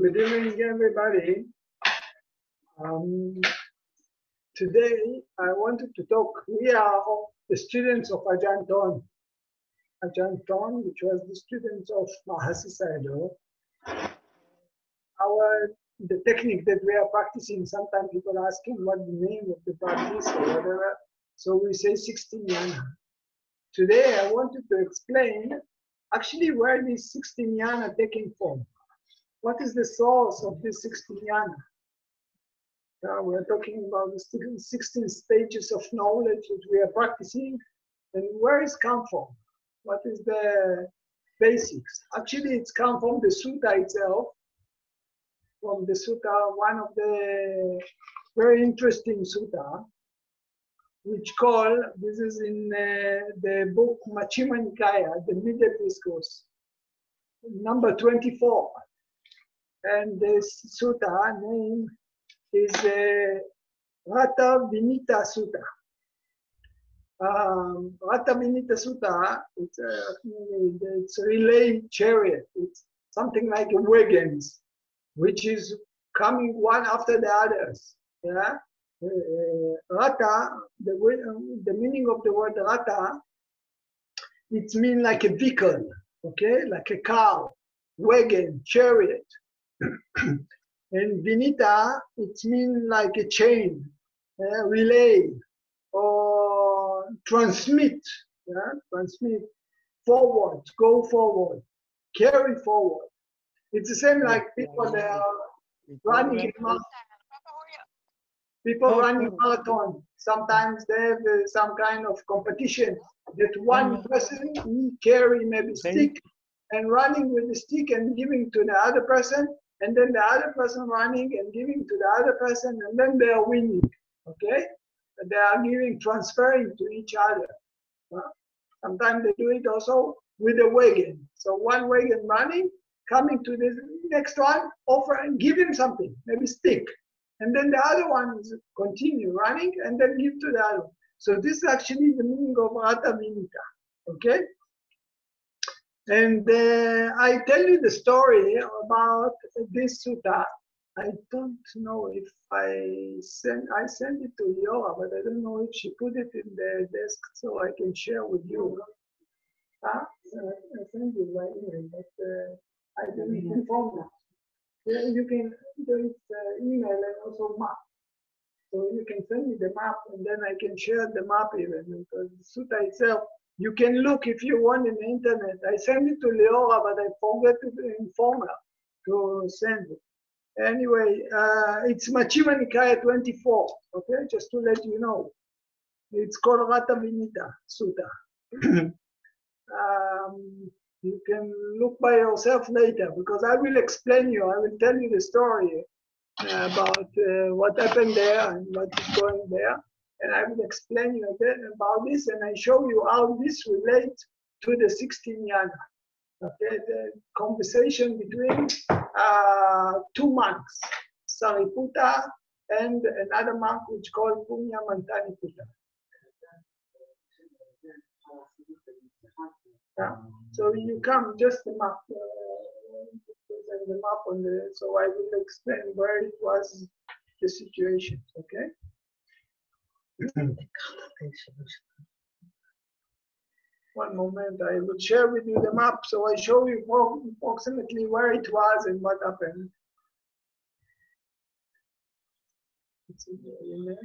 Good evening, everybody. Today, I wanted to talk. We are the students of Ajarn, which was the students of Mahasi Sayadaw. The technique that we are practicing, sometimes people are asking what the name of the practice or whatever. So we say 16 Yana. Today, I wanted to explain actually where these 16 Yana taking from. What is the source of this 16 Yana? We're talking about the 16 stages of knowledge that we are practicing, and where it's come from? What is the basics? Actually, it's come from the sutta itself, from the sutta, one of the very interesting sutta, which this is in the book Majjhima Nikaya, the middle discourse, number 24. And this sutta name is Rathavinītasutta. Rathavinītasutta, it's a relay chariot. It's something like a wagons, which is coming one after the others. Yeah, Ratha. The meaning of the word Ratha, it means like a vehicle, okay, like a car, wagon, chariot. And Vinita, it means like a chain, relay, or transmit, transmit, forward, go forward, carry forward. It's the same like people that are running a marathon. People running marathon. Sometimes they have some kind of competition that one person carry maybe stick and running with the stick and giving to the other person. And then the other person running and giving to the other person, and then they are winning, okay? They are transferring to each other. Sometimes they do it also with a wagon. So one wagon running, coming to the next one, offer and give him something, maybe stick. And then the other one is continue running and then give to the other one. So this is actually the meaning of Rathavinīta, okay? And I tell you the story about this sutta. I don't know if I sent it to Liora, but I don't know if she put it in the desk so I can share with you. I sent it by email, but I didn't inform her. Yeah, you can do it email and also map. So you can send me the map and then I can share the map even, because the sutta itself, you can look if you want in the internet. I sent it to Liora, but I forgot to inform her to send it. Anyway, it's Majjhima Nikaya 24, okay? Just to let you know. It's called Rathavinītasutta. You can look by yourself later, because I will explain you, I will tell you the story about what happened there and what is going there. And I will explain you a bit about this, and I show you how this relates to the 16 Yana. Okay, the conversation between two monks, Sariputta and another monk which called Punya-Mantaniputta. So you come just the map, the map on the. So I will explain where it was, the situation. Okay. One moment, I will share with you the map, so I show you approximately where it was and what happened. It's in the email.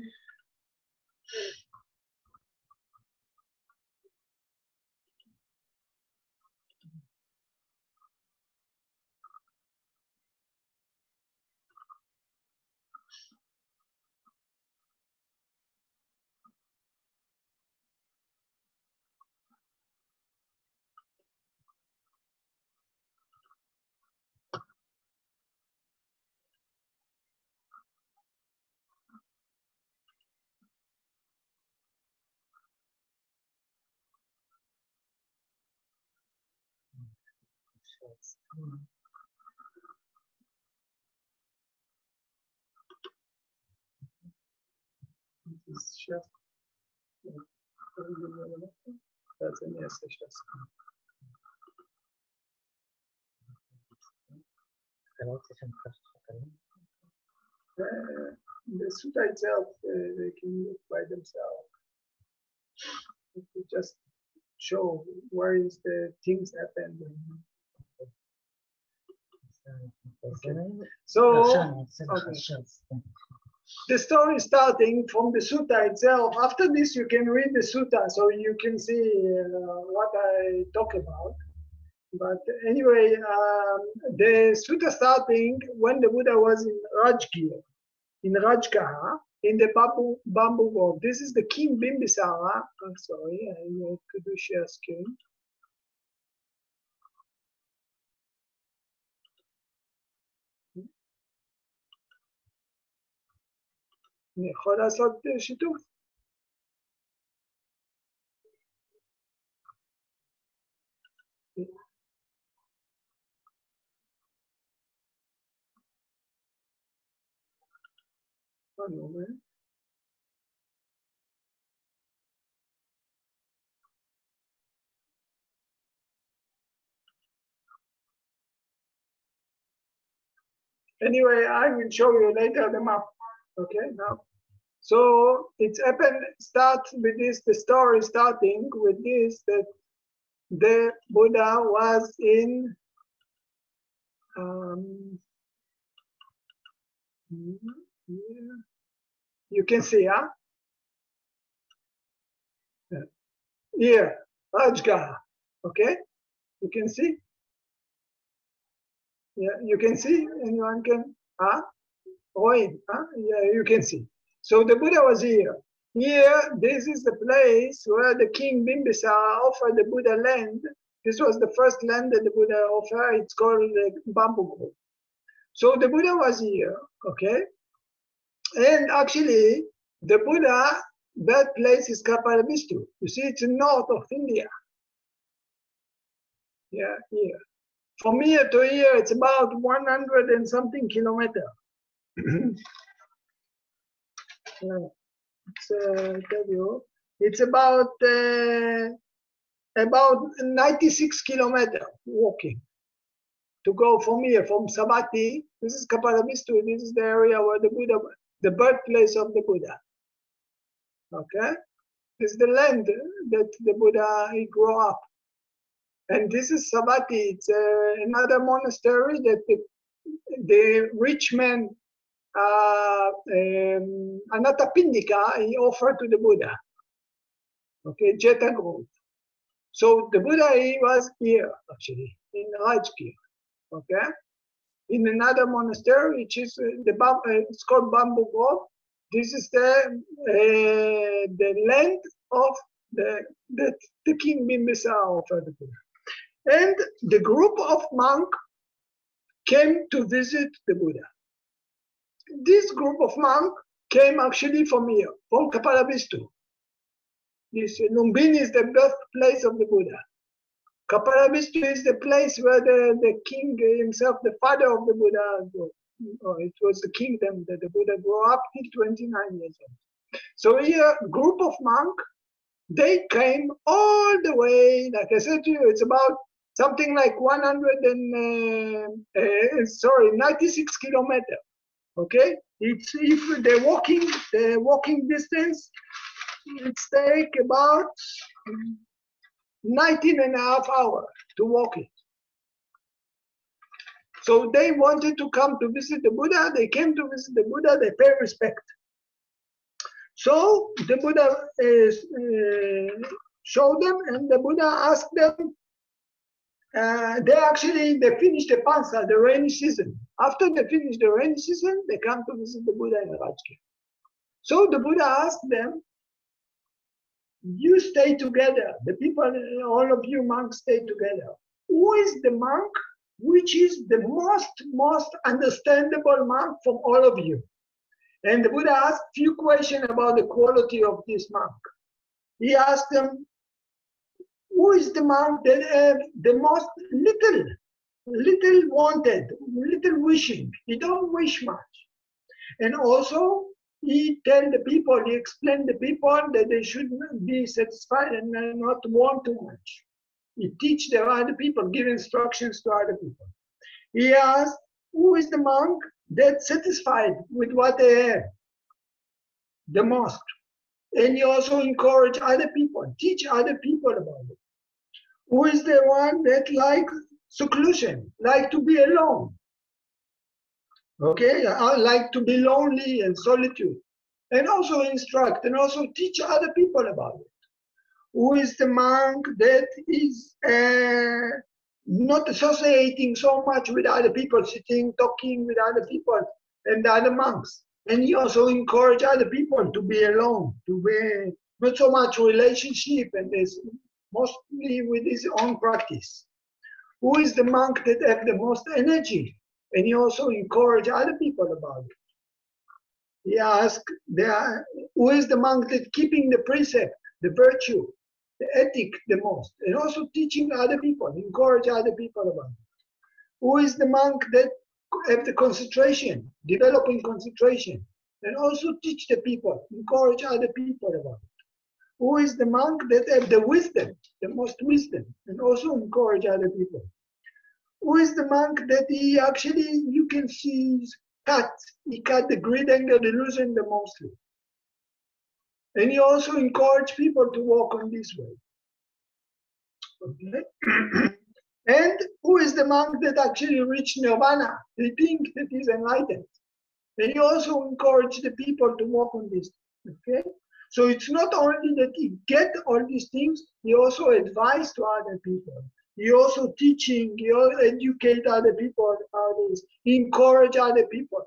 That's a message. The sutta itself, they can look by themselves. To just show where is the things happen. Okay. So, the story starting from the sutta itself. After this, you can read the sutta, so you can see what I talk about. But anyway, the sutta starting when the Buddha was in Rajgir, in Rajkaha, in the bamboo grove. This is the King Bimbisara. I'm sorry, I need to do share screen. אני יכול לעשות שיתוף? אני אומר. Anyway, I will show you later the map. Okay, now. So it's happened, start with this, the story starting with this, that the Buddha was in, you can see, huh? Here, Rajgaha, okay? You can see? Yeah, you can see, anyone can, huh? Roy, huh? Yeah, you can see. So the Buddha was here. Here, this is the place where the king Bimbisara offered the Buddha land. This was the first land that the Buddha offered. It's called the bamboo grove. So the Buddha was here, okay? And actually, the Buddha, that place is Kapalabhistu. You see, it's north of India. Yeah, here. From here to here, it's about 100 and something kilometers. Tell you, it's about 96 kilometers walking to go from here, from Savatthi. This is Kapalabhistu. This is the area where the Buddha, the birthplace of the Buddha. Okay, this is the land that the Buddha he grew up, and this is Savatthi. It's another monastery that the rich man. Anathapindika, he offered to the Buddha. Okay, Jeta Grove. So the Buddha, he was here actually in Rajgir. Okay, in another monastery, which is it's called Bamboo Grove. This is the land of the King Bimbisara offered the Buddha, and the group of monks came to visit the Buddha. This group of monks came actually from here, from Kapalabhistu. This Lumbini is the birthplace of the Buddha. Kapalabhistu is the place where the king himself, the father of the Buddha, it was the kingdom that the Buddha grew up till 29 years old. So here, a group of monks, they came all the way, like I said to you, it's about something like 96 kilometers. Okay, it's if the walking distance, it's take about 19 and a half hours to walk it. So they wanted to come to visit the Buddha. They came to visit the Buddha. They pay respect. So the Buddha showed them, and the Buddha asked them. They finished the Pansa, the rainy season. After they finish the rainy season, they come to visit the Buddha in Rajgir. So the Buddha asked them, you stay together. The people, all of you monks stay together. Who is the monk which is the most understandable monk from all of you? And the Buddha asked a few questions about the quality of this monk. He asked them, who is the monk that have the most little wanted, little wishing? He don't wish much. And also, he tell the people, he explained the people that they should be satisfied and not want too much. He teach the other people, give instructions to other people. He asked, Who is the monk that's satisfied with what they have? The most. And you also encourage other people, teach other people about it. Who is the one that likes seclusion, like to be alone? Okay, I like to be lonely and solitude. And also instruct and also teach other people about it. Who is the monk that is not associating so much with other people, sitting, talking with other people and other monks? And he also encourage other people to be alone, to be not so much relationship, and this mostly with his own practice. Who is the monk that have the most energy? And he also encourage other people about it. He asked, who is the monk that keeping the precept, the virtue, the ethic the most, and also teaching other people, encourage other people about it. Who is the monk that have the concentration, developing concentration, and also teach the people, encourage other people about it. Who is the monk that have the wisdom, the most wisdom, and also encourage other people. Who is the monk that he actually, you can see, he cut the greed, anger, delusion the mostly. And he also encourage people to walk on this way. Okay. And who is the monk that actually reached nirvana? They think that he's enlightened. And he also encourage the people to walk on this. Okay. So it's not only that he get all these things, he also advise to other people. He also teaching, he also educate other people about this, he encourage other people.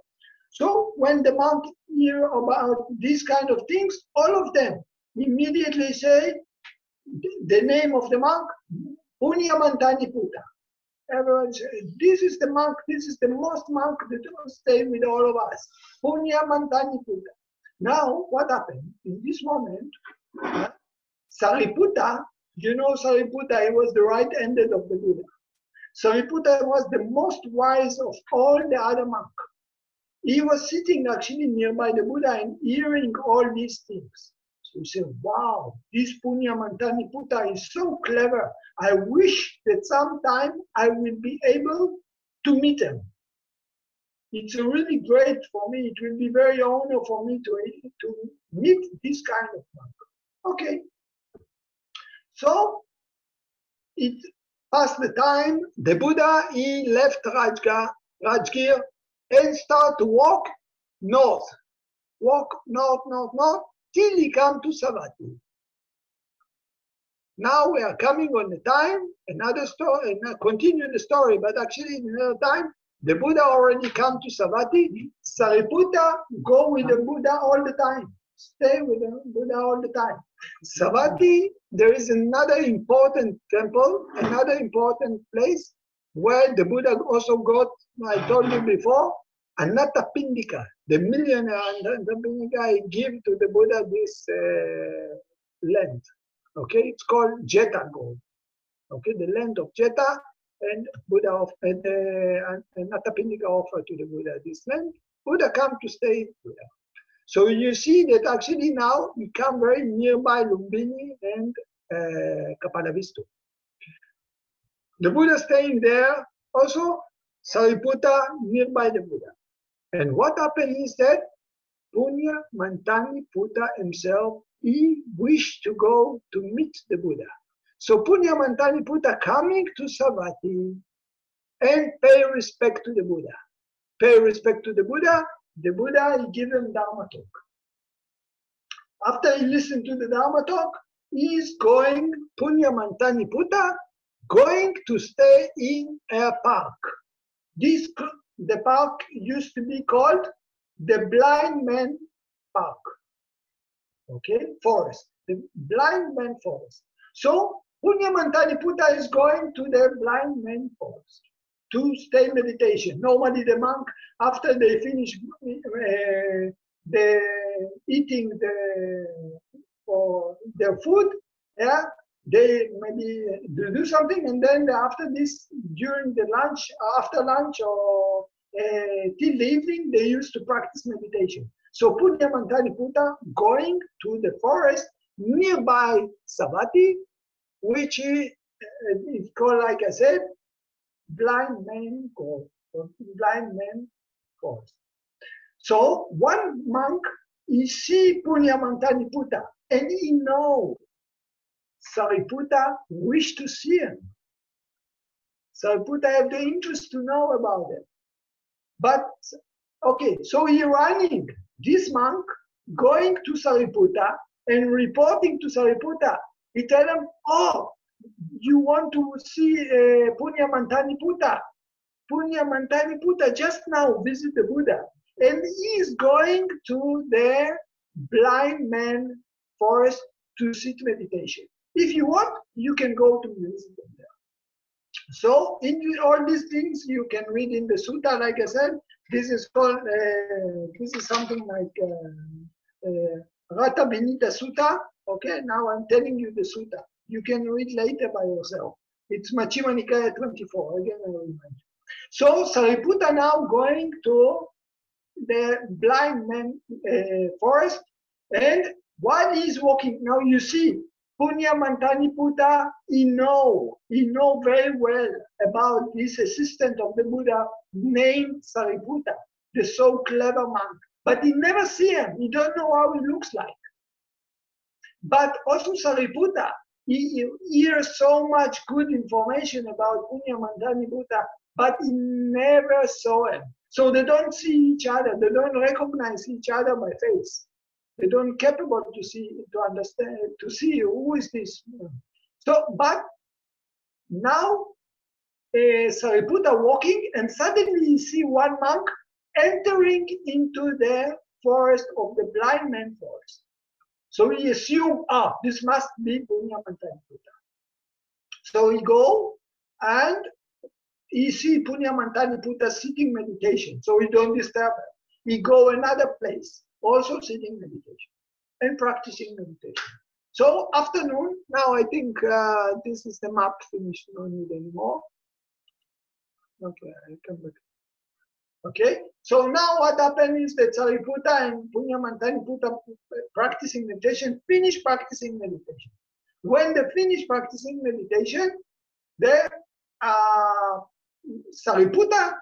So when the monk hear about these kind of things, all of them immediately say the name of the monk, Punyamantani-putta. Everyone says, this is the monk, this is the most monk that will stay with all of us. Punyamantani-putta. Now, what happened? In this moment, Sariputta, you know Sariputta, he was the right-handed of the Buddha. Sariputta was the most wise of all the other monks. He was sitting actually nearby the Buddha and hearing all these things. So he said, wow, this Punyamantani-putta is so clever. I wish that sometime I will be able to meet him. It's really great for me. It will be very honor for me to meet this kind of monk. Okay. So it passed the time. The Buddha, he left Rajgir and start to walk north. Walk north, till he come to Savatthi. Now we are coming on the time, another story, and continue the story, but actually in another time, the Buddha already come to Savatthi. Sariputta go with the Buddha all the time. Stay with the Buddha all the time. Savatthi, there is another important temple, another important place where the Buddha also got, I told you before, Anathapindika, the millionaire Anathapindika gave to the Buddha this land. Okay, it's called Jeta gold. Okay, the land of Jeta, and Buddha and Anathapindika offered to the Buddha this land. Buddha come to stay in Buddha. So you see that actually now we come very nearby Lumbini and Kapalavistu. The Buddha staying there, also Sariputta nearby the Buddha. And what happened is that Punyamantani-putta himself, he wished to go to meet the Buddha. So Punyamantani-putta coming to Savatthi and pay respect to the Buddha. Pay respect to the Buddha, he gave him Dhammatalk. After he listened to the Dhammatalk, he is going, Punyamantani-putta, going to stay in a park. The park used to be called the Blind Man Park. Okay, forest, the Blind Man Forest. So Punyamantani-putta is going to the Blind Man Forest to stay meditation. Normally the monk, after they finish eating their food, yeah, they maybe do something, and then after this, during the lunch, after lunch or till the evening, they used to practice meditation. So Punyamantani-putta going to the forest nearby Savatthi, which is called, like I said, Blind Man of the blind man forest. So one monk, he see Punyamantaniputa, and he know Sariputta wish to see him. Sariputta have the interest to know about it. But, okay, so he running, this monk, going to Sariputta and reporting to Sariputta. He tell him, oh, you want to see Punyamantaniputa. Punyamantaniputa just now visit the Buddha. And he is going to the blind man forest to sit meditation. If you want, you can go to visit them there. So in all these things you can read in the sutta. Like I said, this is called this is something like Rathavinītasutta. Okay, now I'm telling you the sutta. You can read later by yourself. It's Majjhima Nikaya 24. Again, I will remind you. So Sariputta now going to the blind man forest, and while he's walking, now you see Punyamantaniputa, he know very well about this assistant of the Buddha named Sariputta, the so clever monk. But he never see him. He don't know how he looks like. But also Sariputta, he hears so much good information about Punyamantaniputa, but he never saw him. So they don't see each other. They don't recognize each other by face. They don't capable to see, to understand, to see who is this. So, but now Sariputta walking, and suddenly you see one monk entering into the forest of the blind man forest. So he assumed, this must be Punyamantaniputa. So he go and he see Punyamantaniputa sitting meditation. So he don't disturb her. He go another place, also sitting meditation and practicing meditation. So afternoon, now I think this is the map finished, no need anymore. Okay, I come back. Okay, so now what happened is that Sariputta and Punyamantaniputa practicing meditation, finish practicing meditation. When they finish practicing meditation, they Sariputta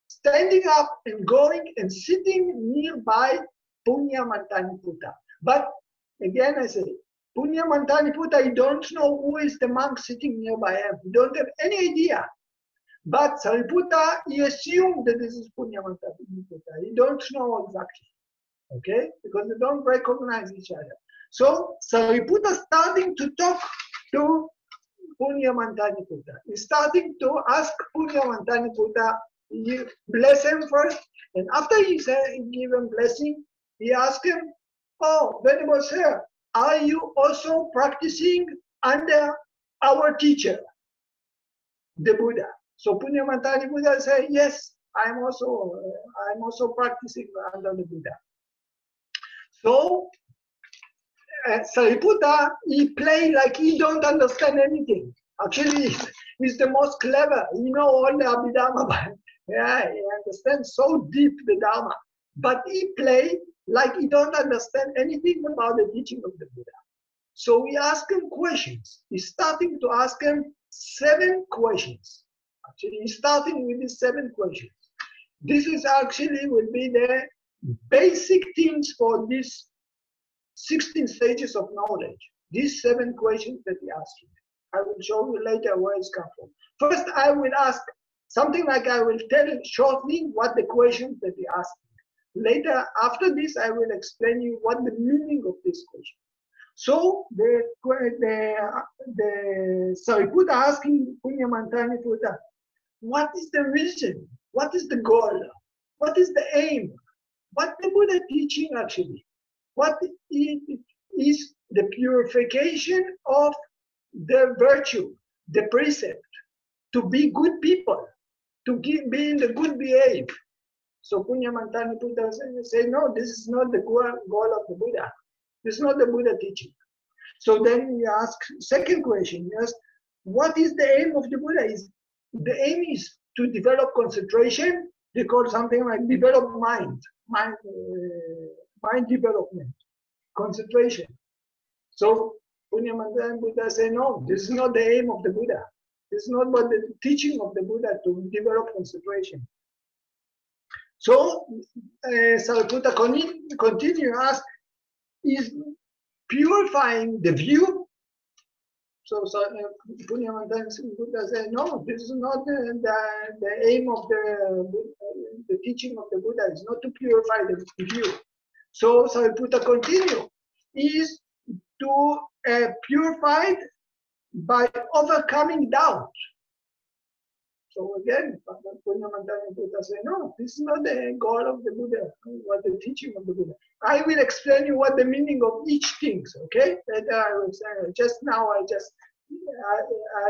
standing up and going and sitting nearby Punyamantaniputa. But again, I say, Punyamantaniputa, he don't know who is the monk sitting nearby him. He don't have any idea. But Sariputta, he assumed that this is Punyamantaniputa. He don't know exactly, okay? Because they don't recognize each other. So Sariputta starting to talk to Punyamantaniputa. He's starting to ask Punyamantaniputa, he bless him first, and after he give him blessing, he asked him, oh, Venerable Sir, are you also practicing under our teacher, the Buddha? So Punyamantaniputa said, yes, I'm also practicing under the Buddha. So Sariputta, he play like he don't understand anything. Actually, he's the most clever. He know all the Abhidhamma, but yeah, he understands so deep the Dharma. But he play like he don't understand anything about the teaching of the Buddha. So we ask him questions. He's starting to ask him 7 questions. Actually, he's starting with these 7 questions. This is actually will be the basic things for this 16 stages of knowledge. These 7 questions that he asked him. I will show you later where it's come from. First, I will ask something like I will tell shortly what the questions that he asked me. Later, after this, I will explain you what the meaning of this question. So the Sariputta asking Punyamantaniputa, what is the reason? What is the goal? What is the aim? What the Buddha teaching actually? What is the purification of the virtue, the precept, to be good people, to be in the good behave. So Punyamantaniputa say, no, this is not the goal of the Buddha. This is not the Buddha teaching. So then we ask, second question, yes, what is the aim of the Buddha? The aim is to develop concentration. They call something like develop mind development, concentration. So Punyamantaniputa say, no, this is not the aim of the Buddha. This is not what the teaching of the Buddha to develop concentration. So Sariputta continue ask, is purifying the view? So Punyamantana Buddha said, no, this is not the aim of the teaching of the Buddha, is not to purify the view. So Sariputta continue, is to purify it by overcoming doubt. So again, Punyamantana Buddha said, no, this is not the goal of the Buddha, what the teaching of the Buddha. I will explain you what the meaning of each thing, okay? Just now I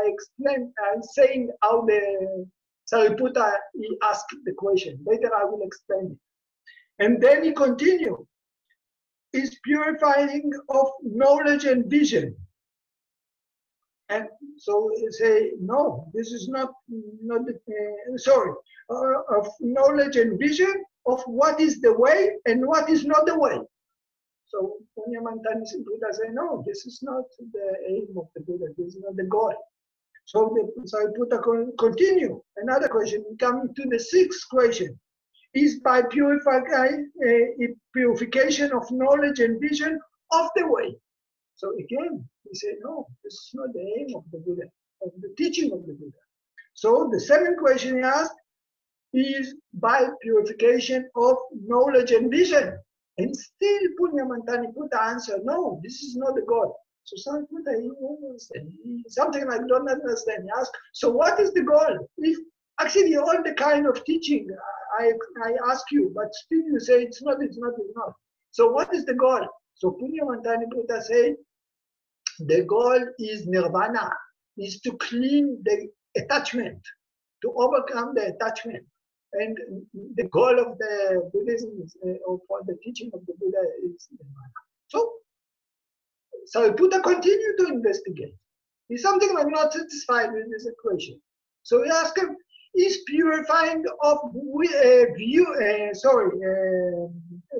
explained, I'm saying how the Sariputta he asked the question. Later I will explain it. And then he continued, is purifying of knowledge and vision. And so he say, no, this is not of knowledge and vision of what is the way and what is not the way. So Punyamantana Buddha say, no, this is not the aim of the Buddha, this is not the goal. So Sariputta continue. Another question, coming to the sixth question, is by purification of knowledge and vision of the way. So again, he said, no, this is not the aim of the Buddha, of the teaching of the Buddha. So the seventh question he asked is by purification of knowledge and vision. And still Punyamantana Buddha answered, no, this is not the goal. So Sariputta, he don't understand. Something like don't understand. He asked, so what is the goal? If actually all the kind of teaching I ask you, but still you say it's not. So what is the goal? So Punyamantana Buddha said, the goal is nirvana, is to clean the attachment, to overcome the attachment. And the goal of the Buddhism is, or for the teaching of the Buddha is nirvana. So Sariputta continued to investigate. He's something like not satisfied with this equation. So he asked him, is purifying of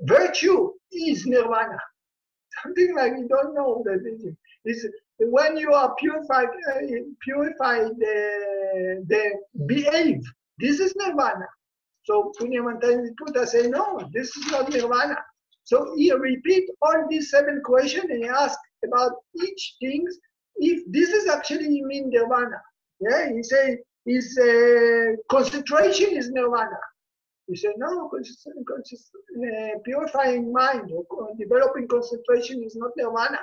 virtue is nirvana? Something like you don't know the teaching. Is when you are purified the behave. This is nirvana. So Punyamantana Buddha say, no, this is not nirvana. So he repeat all these 7 questions and he asked about each thing if this is actually mean nirvana. Yeah, he say is concentration is nirvana. He said, no, purifying mind or developing concentration is not nirvana.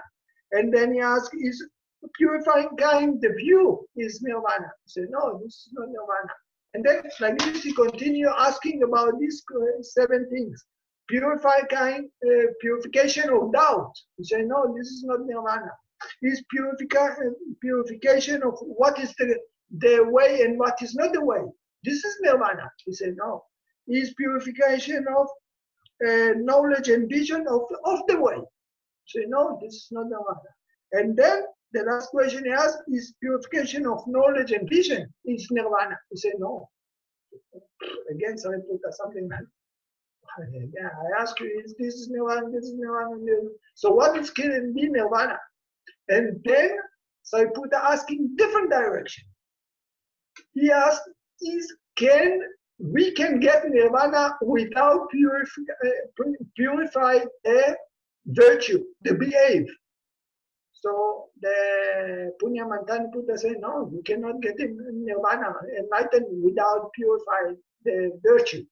And then he asked, is purifying kind the view is nirvana? He said, no, this is not nirvana. And then like this, he continued asking about these 7 things. Purification of doubt. He said, no, this is not nirvana. Is purification of what is the way and what is not the way. This is nirvana. He said, no. Is purification of knowledge and vision of the way. He said, no, this is not nirvana. And then the last question he asked is purification of knowledge and vision is nirvana. He said, no. Again, Sariputta, something like, yeah, I ask you, this is nirvana, this is nirvana. So what is can be nirvana? And then Sariputta asking different direction. He asked, we can get nirvana without purified virtue, the behave. So the Punyamantana Buddha said, no, you cannot get nirvana, enlightened without purifying the virtue.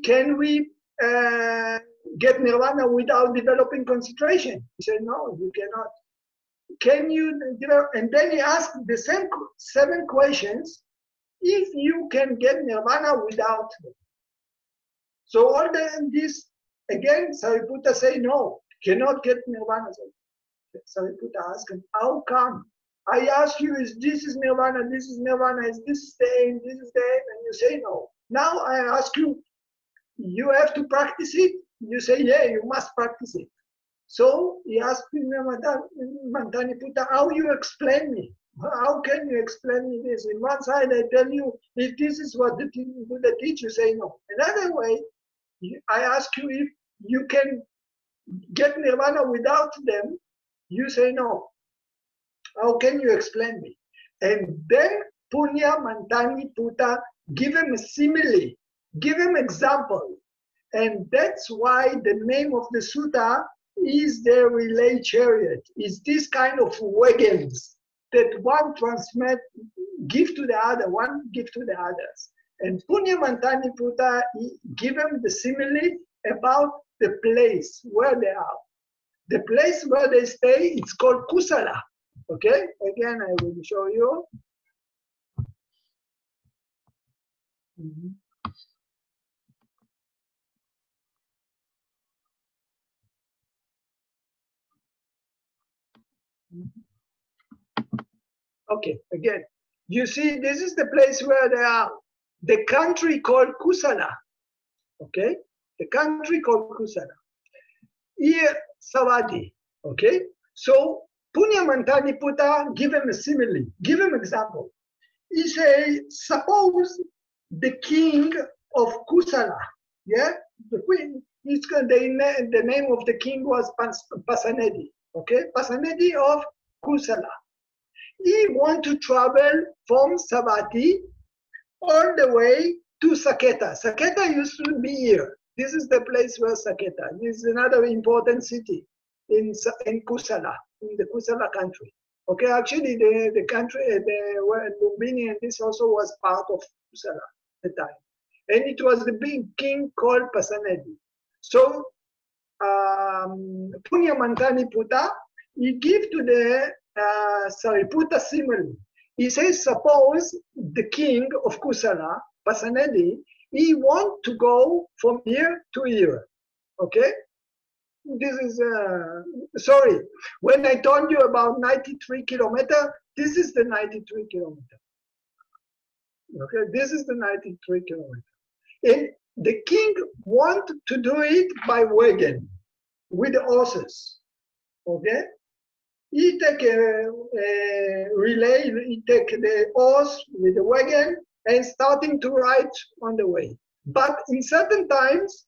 Can we get nirvana without developing concentration? He said, no, you cannot. Can you develop? And then he asked the same 7 questions, if you can get nirvana without them. So all this, again, Sariputta say, no, cannot get nirvana. Sariputta asked him, how come? I ask you, is this is nirvana, is this the aim, this is the aim, and you say no. Now I ask you, you have to practice it? You say, yeah, you must practice it. So he asked Punyamantana Buddha, how you explain me? How can you explain me this? In one side I tell you, if this is what the Buddha teach, you say no. Another way, I ask you if you can get nirvana without them, you say no. How can you explain me? And then Punya Mantani Puta, give him a simile, give him example. And that's why the name of the sutta is the relay chariot, is this kind of wagons that one transmit, give to the other, one give to the others. And Punya Mantani Puta, give him the simile about the place where they are. The place where they stay, it's called Kusala. Okay, again, I will show you. Okay, again, you see, this is the place where they are. The country called Kusala. Okay, the country called Kusala. Here, Savadi. Okay, so Punya Mantani Puta, give him a simile, give him example. He say, suppose the king of Kusala, yeah, the queen, the name of the king was Pasanedi, okay, Pasanedi of Kusala. He want to travel from Savatthi all the way to Saketa. Saketa used to be here. This is the place where Saketa. This is another important city in Kusala, in the Kusala country. Okay, actually the country, Lumbini, and this also was part of Kusala at the time. And it was the big king called Pasanedi. So Punya Mantani Puta, he give to the Sariputta simile. He says, suppose the king of Kusala, Pasanedi, he want to go from here to here. Okay? This is, sorry, when I told you about 93 kilometers, this is the 93 kilometers. Okay, this is the 93 kilometers. And the king want to do it by wagon, with the horses. Okay? He take a relay, he take the horse with the wagon and starting to ride on the way. But in certain times,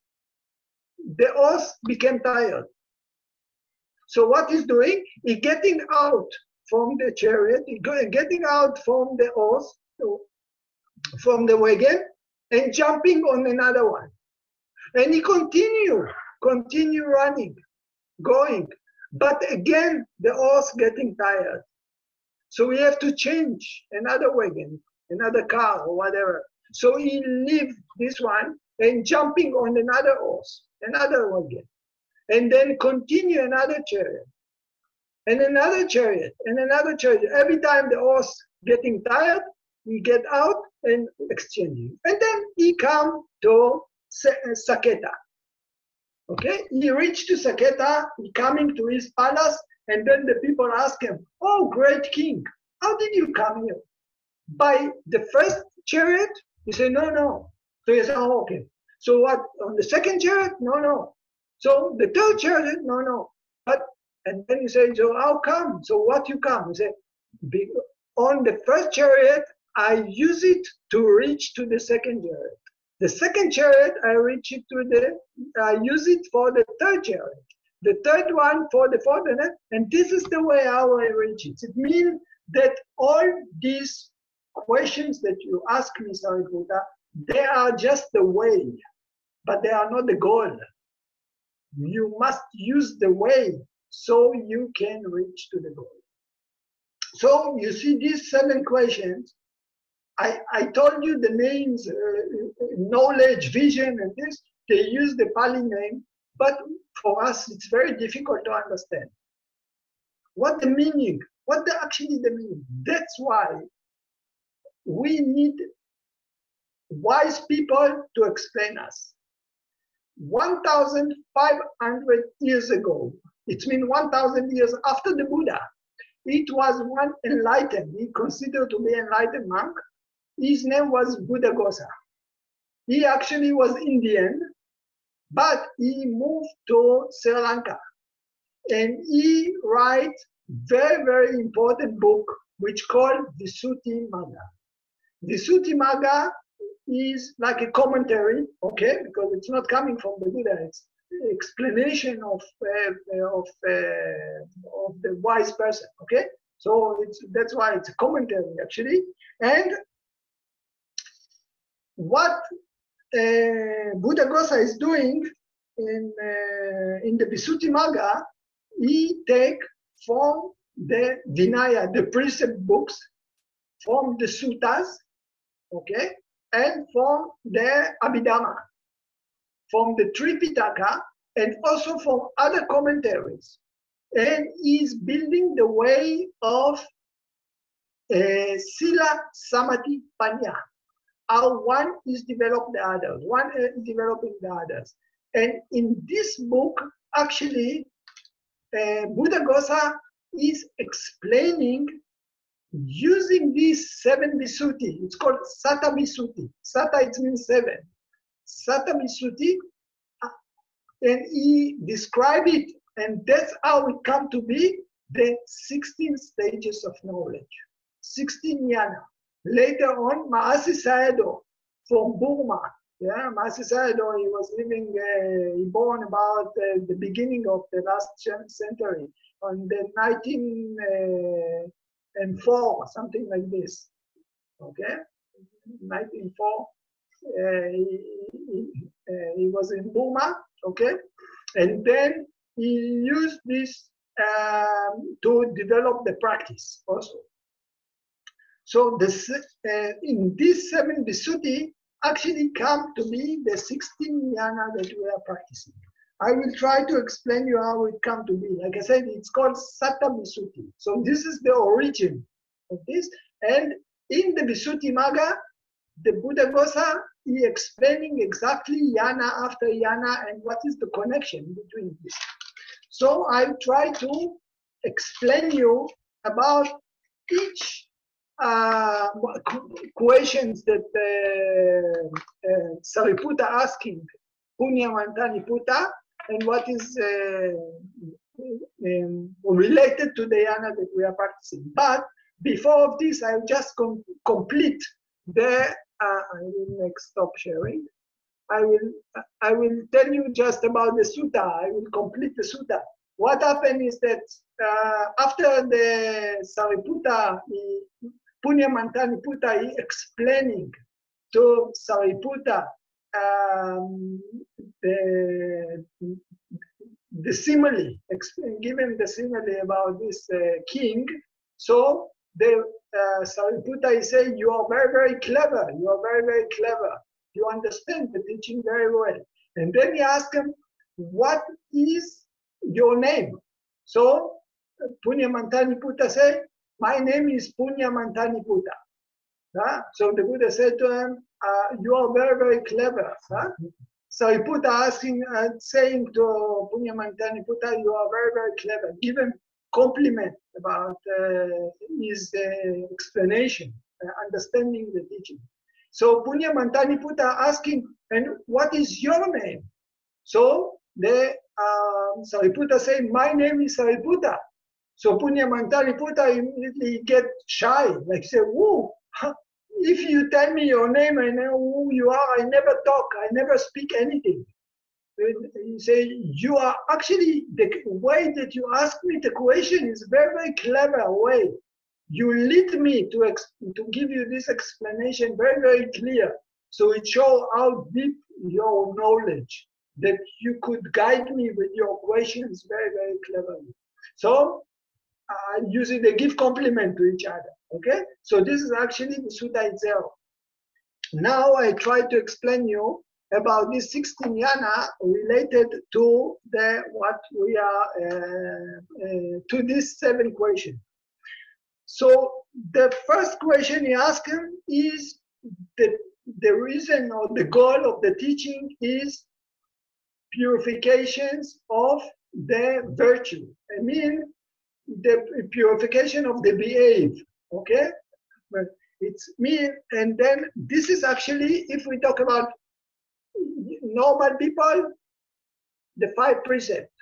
the horse became tired. So what he's doing, he's getting out from the chariot, getting out from the horse, from the wagon, and jumping on another one. And he continue running, going. But again, the horse getting tired. So we have to change another wagon, another car or whatever. So he leave this one and jumping on another horse, another wagon. And then continue another chariot, and another chariot, and another chariot. Every time the horse getting tired, he get out and exchanging. And then he come to Saketa. Okay, he reached to Saketa, he coming to his palace, and then the people ask him, oh, great king, how did you come here? By the first chariot? He said, no. So he said, oh, okay. So what, on the second chariot? No. So the third chariot? No. But, and then he said, so how come? So what you come? He said, on the first chariot, I use it to reach to the second chariot. The second chariot, I use it for the third chariot. The third one for the fourth, and this is the way how I reach it. It means that all these questions that you ask me, Sariputta, they are just the way, but they are not the goal. You must use the way so you can reach to the goal. So you see these 7 questions. I told you the names, knowledge, vision, and this, they use the Pali name, but for us, it's very difficult to understand. What the meaning, actually the meaning. That's why we need wise people to explain us. 1,500 years ago, it means 1,000 years after the Buddha, it was one enlightened, he considered to be enlightened monk. His name was Buddhaghosa. He actually was Indian, but he moved to Sri Lanka. And he wrote very, very important book, which called Visuddhimagga. Visuddhimagga is like a commentary, okay, because it's not coming from the Buddha, it's explanation of the wise person, okay? So that's why it's a commentary actually. And what Buddhaghosa is doing in the Visuddhimagga, he take from the Vinaya, the precept books, from the suttas, okay, and from the Abhidhamma, from the Tripitaka, and also from other commentaries. And he's building the way of Sila Samadhi Panya, how one is developing the others, one is developing the others. And in this book, actually, Buddhaghosa is explaining using these 7 Visuddhi. It's called Sata Visuddhi. Sata, it means 7. Sata Visuddhi, and he described it, and that's how it come to be the 16 stages of knowledge, 16 Yana. Later on, Mahasi Sayadaw from Burma. Yeah, Mahasi Sayadaw, he was living, he born about the beginning of the last century, on the 1904, something like this. Okay, 1904. He was in Burma. Okay, and then he used this to develop the practice also. So this, in this 7 Visuddhi actually come to be the 16 Yana that we are practicing. I will try to explain you how it come to be. Like I said, it's called Sata Visuddhi. So this is the origin of this. And in the Visuddhimagga, the Buddhaghosa is explaining exactly Yana after Yana and what is the connection between this. So I'll try to explain you about each questions that Sariputta asking Punya Mantani Putta, and what is related to the Yana that we are practicing. But before of this, I'll just complete the. I will stop sharing. I will tell you just about the sutta. I will complete the sutta. What happened is that after the Sariputta, Punya Mantani Putta, he explaining to Sariputta the simile, giving the simile about this king. So the Sariputta is saying, you are very, very clever. You are very, very clever. You understand the teaching very well. And then he asked him, what is your name? So Punya Mantani Putta said, my name is Punya Mantani Putta. So the Buddha said to him, you are very, very clever. Sariputta asking, saying to Punya Mantani Putta, you are very, very clever. Give him compliment about his explanation, understanding the teaching. So Punya Mantani Putta asking, and what is your name? So the Sariputta saying, my name is Sariputta. So Punya Mantani Putta immediately get shy, like say, whoa, if you tell me your name, I know who you are, I never talk, I never speak anything. You say, you are actually, the way that you ask me the question is very, very clever way. You lead me to give you this explanation very, very clear. So it shows how deep your knowledge, that you could guide me with your questions very, very cleverly. So usually they give compliment to each other, okay? So this is actually the sutta itself. Now I try to explain you about this 16 yana related to the what we are to this 7 question. So the first question he asked him is the reason or the goal of the teaching is purifications of the virtue. I mean the purification of the behave. Okay, but it's me, and then this is actually, if we talk about normal people, the 5 precepts,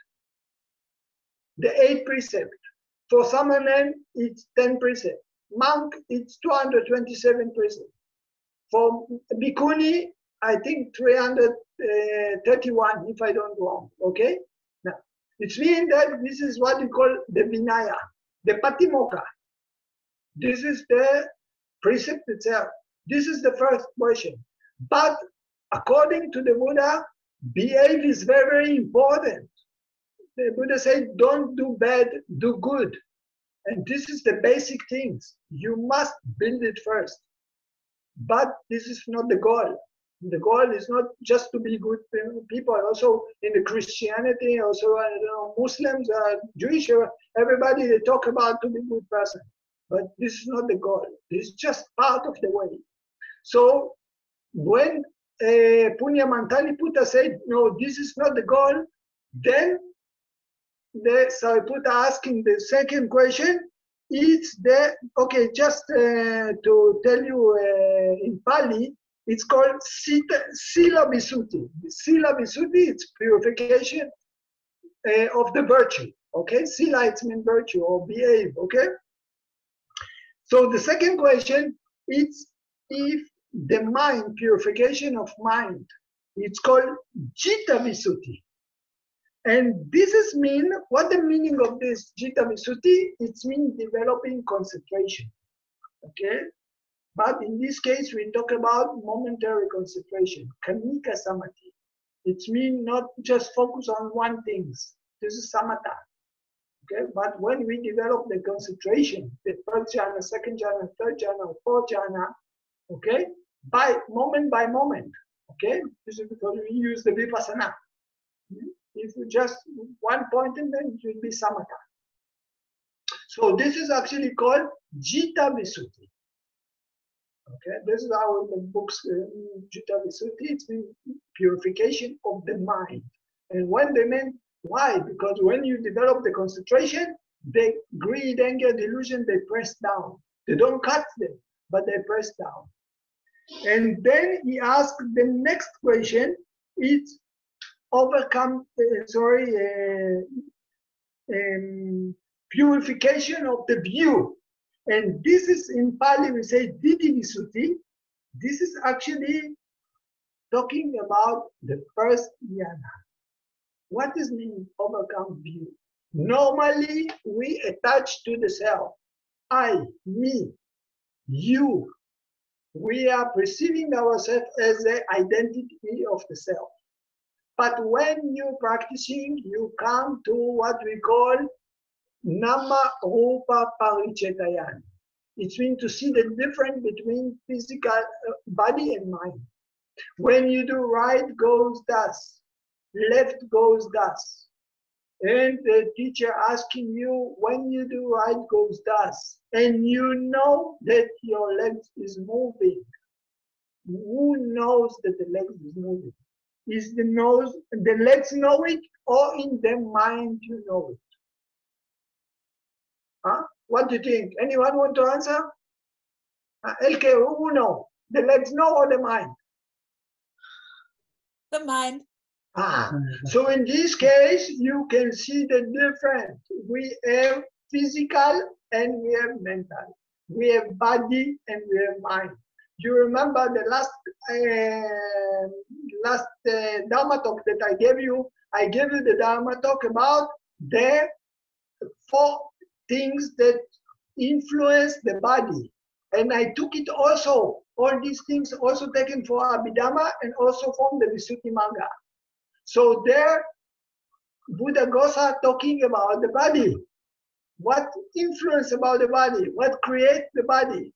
the 8 precepts. For Samanen, it's 10 precepts. Monk, it's 227 precepts. For Bhikkhuni, I think 331, if I don't wrong. Okay? Now, it means that this is what we call the Vinaya, the Patimokkha. This is the precept itself. This is the first question. But according to the Buddha, behave is very, very important. The Buddha said, don't do bad, do good. And this is the basic things. You must build it first. But this is not the goal. The goal is not just to be good people. Also in the Christianity, also Muslims, Jewish, everybody, they talk about to be good person. But this is not the goal. This is just part of the way. So when Punya Mantaliputta said, no, this is not the goal, then the Sariputta asking the second question, it's the, okay, just to tell you in Pali, it's called Sila Visuddhi. Sila Visuddhi, it's purification of the virtue, okay? Sila, it means virtue or behave, okay? So the second question, it's if the mind, purification of mind, it's called Citta Visuddhi. And this is mean, what the meaning of this Citta Visuddhi? It's mean developing concentration, okay? But in this case, we talk about momentary concentration, Kanika Samadhi. It means not just focus on one thing. This is samatha, okay? But when we develop the concentration, the first jhana, second jhana, third jhana, fourth jhana, okay? By moment, okay? This is because we use the vipassana. If you just one point and then it will be samatha. So this is actually called Citta Visuddhi. Okay, this is how the books Citta Visuddhi, it's purification of the mind. And when they meant why? Because when you develop the concentration, the greed, anger, delusion, they press down. They don't cut them, but they press down. And then he asked the next question, it's overcome, purification of the view. And this is in Pali, we say Didi Visuddhi. This is actually talking about the first Yana. What does mean overcome view? Normally, we attach to the self. I, me, you. We are perceiving ourselves as the identity of the self. But when you're practicing, you come to what we call Nama Rupa Paricetayan. It means to see the difference between physical body and mind. When you do right goes thus, left goes thus. And the teacher asking you, when you do right goes thus. And you know that your legs is moving. Who knows that the legs is moving? Is the legs know it, or in the mind you know it? Huh? What do you think? Anyone want to answer? LK, who know? The legs know or the mind? The mind. So in this case, you can see the difference. We have physical and we have mental. We have body and we have mind. You remember the last Dhammatalk that I gave you? I gave you the Dhammatalk about the 4 things that influence the body. And I took it also, all these things also taken for Abhidhamma and also from the Visuddhimagga. So there, Buddha Gosa talking about the body. What influence about the body? What creates the body?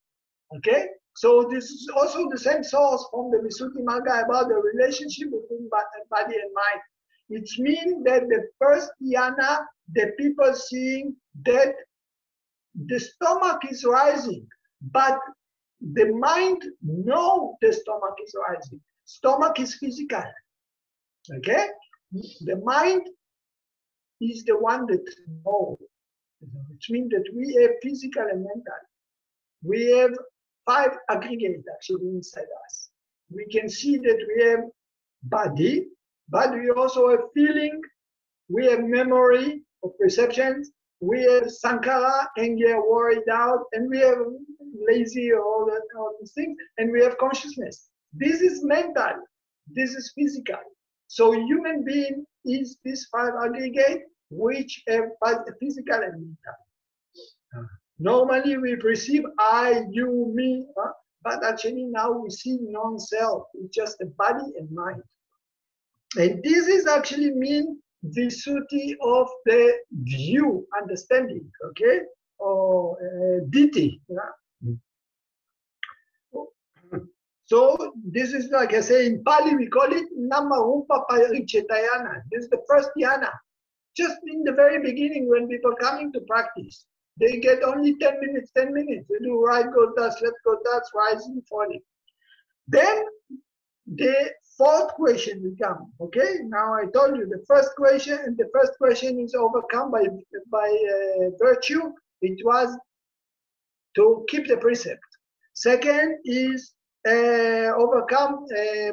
Okay? So this is also the same source from the Visuddhimagga about the relationship between body and mind. It means that the first yana, the people seeing that the stomach is rising, but the mind knows the stomach is rising. Stomach is physical. Okay? The mind is the one that knows. Which means that we have physical and mental. We have 5 aggregates actually inside us. We can see that we have body, but we also have feeling, we have memory of perceptions, we have sankhara, anger, worry, doubt, and we have lazy, all these things, and we have consciousness. This is mental, this is physical. So human being is this 5 aggregate which have physical and mental. Normally we perceive I, you, me, but actually now we see non-self. It's just the body and mind. And this is actually mean Visuddhi of the view, understanding, okay? Or Diti. Yeah? So this is, like I say, in Pali we call it Namarupa Paricetayana. This is the first yana. Just in the very beginning when people coming to practice, they get only 10 minutes. They do right, go, dust, left, go, dust, rising, falling. Then the fourth question will come, okay? Now I told you the first question is overcome by virtue. It was to keep the precept. Second is overcome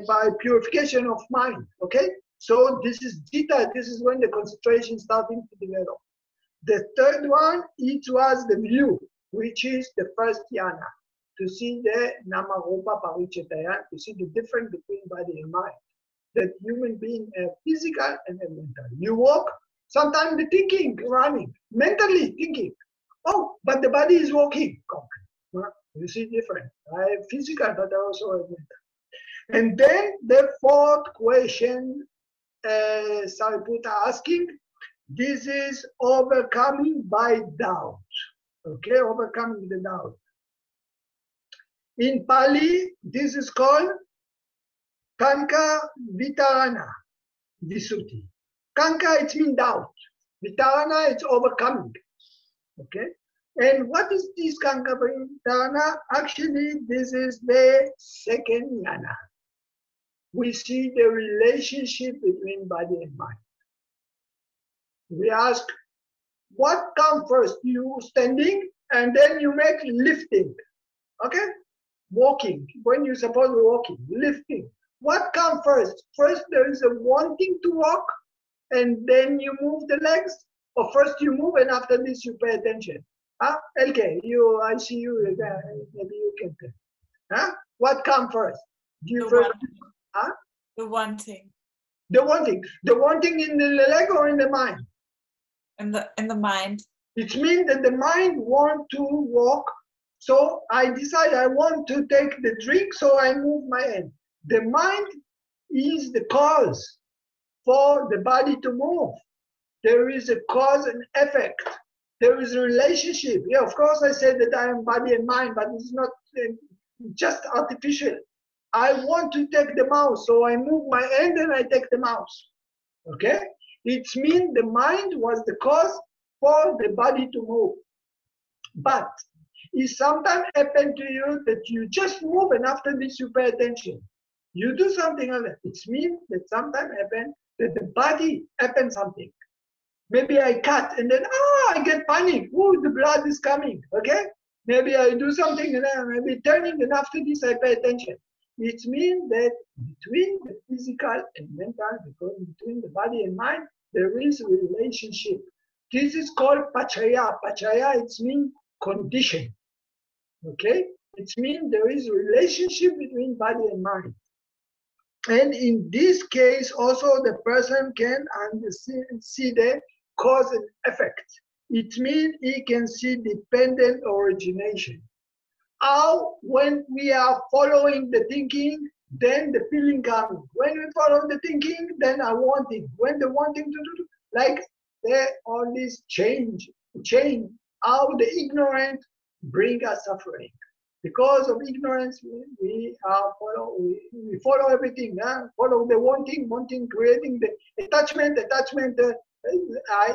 by purification of mind, okay? So this is Jita, this is when the concentration starting to develop. The third one, it was the view, which is the first yana, to see the Namarupa Paricetaya, to see the difference between body and mind. That human being are physical and mental. You walk, sometimes the thinking, running, mentally thinking. Oh, but the body is walking. You see different. I am physical, but also mental. And then the fourth question, Sariputta asking, this is overcoming by doubt. Okay, overcoming the doubt. In Pali, this is called Kanka Vitarana Visuddhi. Kanka, it means doubt. Vitarana, it's overcoming. Okay? And what is this Kanka Vitarana? Actually, this is the second yana. We see the relationship between body and mind. We ask, what comes first? You standing, and then you make lifting. Okay? Walking. When you're supposed to walking, lifting. What comes first? First, there is a wanting to walk, and then you move the legs. Or first you move, and after this you pay attention. Okay, I see you. Maybe you can tell. What comes first? Do you first? The wanting. The wanting. The wanting in the leg or in the mind? In the mind. It means that the mind wants to walk. So I decide I want to take the drink, so I move my hand. The mind is the cause for the body to move. There is a cause and effect. There is a relationship. Yeah, of course I said that I am body and mind, but it's not just artificial. I want to take the mouse, so I move my hand and I take the mouse. Okay? It means the mind was the cause for the body to move. But it sometimes happens to you that you just move and after this you pay attention. You do something else. It means that sometimes happens that the body happens something. Maybe I cut and then, I get panic. Oh, the blood is coming. Okay? Maybe I do something and then maybe turning and after this I pay attention. It means that between the physical and mental, because between the body and mind, there is a relationship. This is called pachaya. Pachaya, it means condition. Okay? It means there is a relationship between body and mind. And in this case, also the person can see the cause and effect. It means he can see dependent origination. How, when we are following the thinking, then the feeling comes. When we follow the thinking, then I wanting. When the wanting to do, like all this change, how the ignorant bring us suffering. Because of ignorance, we follow everything. Follow the wanting, creating the attachment.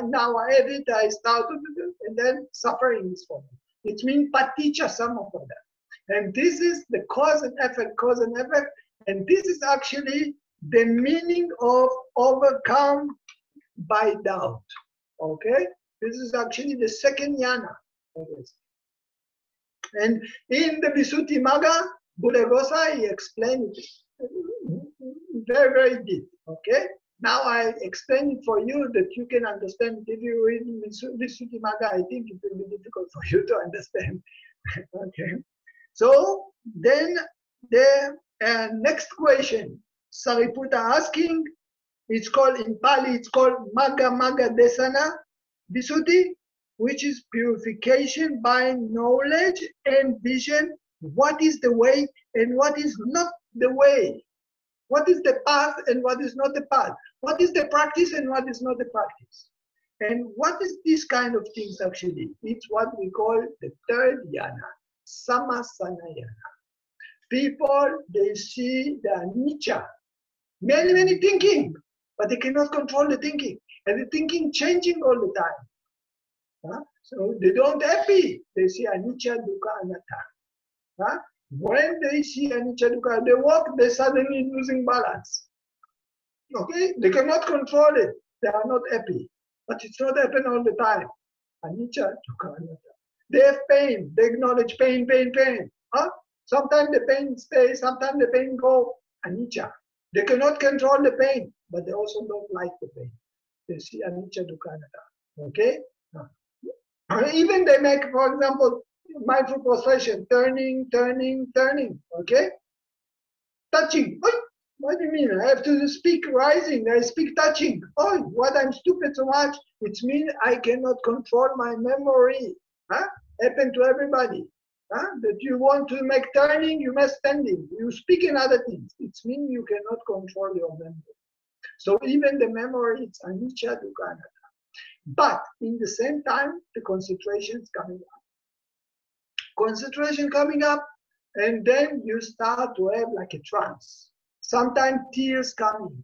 Now I have it, I start to do it, and then suffering is following. It means paticca samuppada. And this is the cause and effect, and this is actually the meaning of overcome by doubt. Okay? This is actually the second yana. And in the Visuddhi Magga, Buddhaghosa, he explained it very, very deep. Okay? Now I explain it for you that you can understand. If you read Visuddhi Magga, I think it will be difficult for you to understand. Okay? So then the next question, Sariputta asking, it's called in Pali, it's called Magga Desana Visuddhi. which is purification by knowledge and vision. What is the way and what is not the way? What is the path and what is not the path? What is the practice and what is not the practice? And what is this kind of things actually? It's what we call the third yana, samasana yana. People, they see the anicca, many thinking, but they cannot control the thinking. And the thinking changing all the time. So they don't happy. They see anicca, dukkha, anatta. When they see anicca, dukkha, they walk, they suddenly losing balance. Okay? They cannot control it. They are not happy. But it's not happen all the time. Anicca, dukkha, anatta. They have pain. They acknowledge pain. Sometimes the pain stays, sometimes the pain goes. Anicca. They cannot control the pain, but they also don't like the pain. They see anicca, dukkha, anatta. Okay? Even they make, for example, mindful prostration, turning, okay? Touching. Oh, what do you mean? I have to speak rising, I speak touching. Oh, what I'm stupid so much? It means I cannot control my memory. Happen to everybody. That you want to make turning, you must standing. You speak in other things. It means you cannot control your memory. So even the memory, it's anicca, dukkha, anatta. But in the same time, the concentration is coming up. Concentration coming up, and then you start to have like a trance. Sometimes tears coming.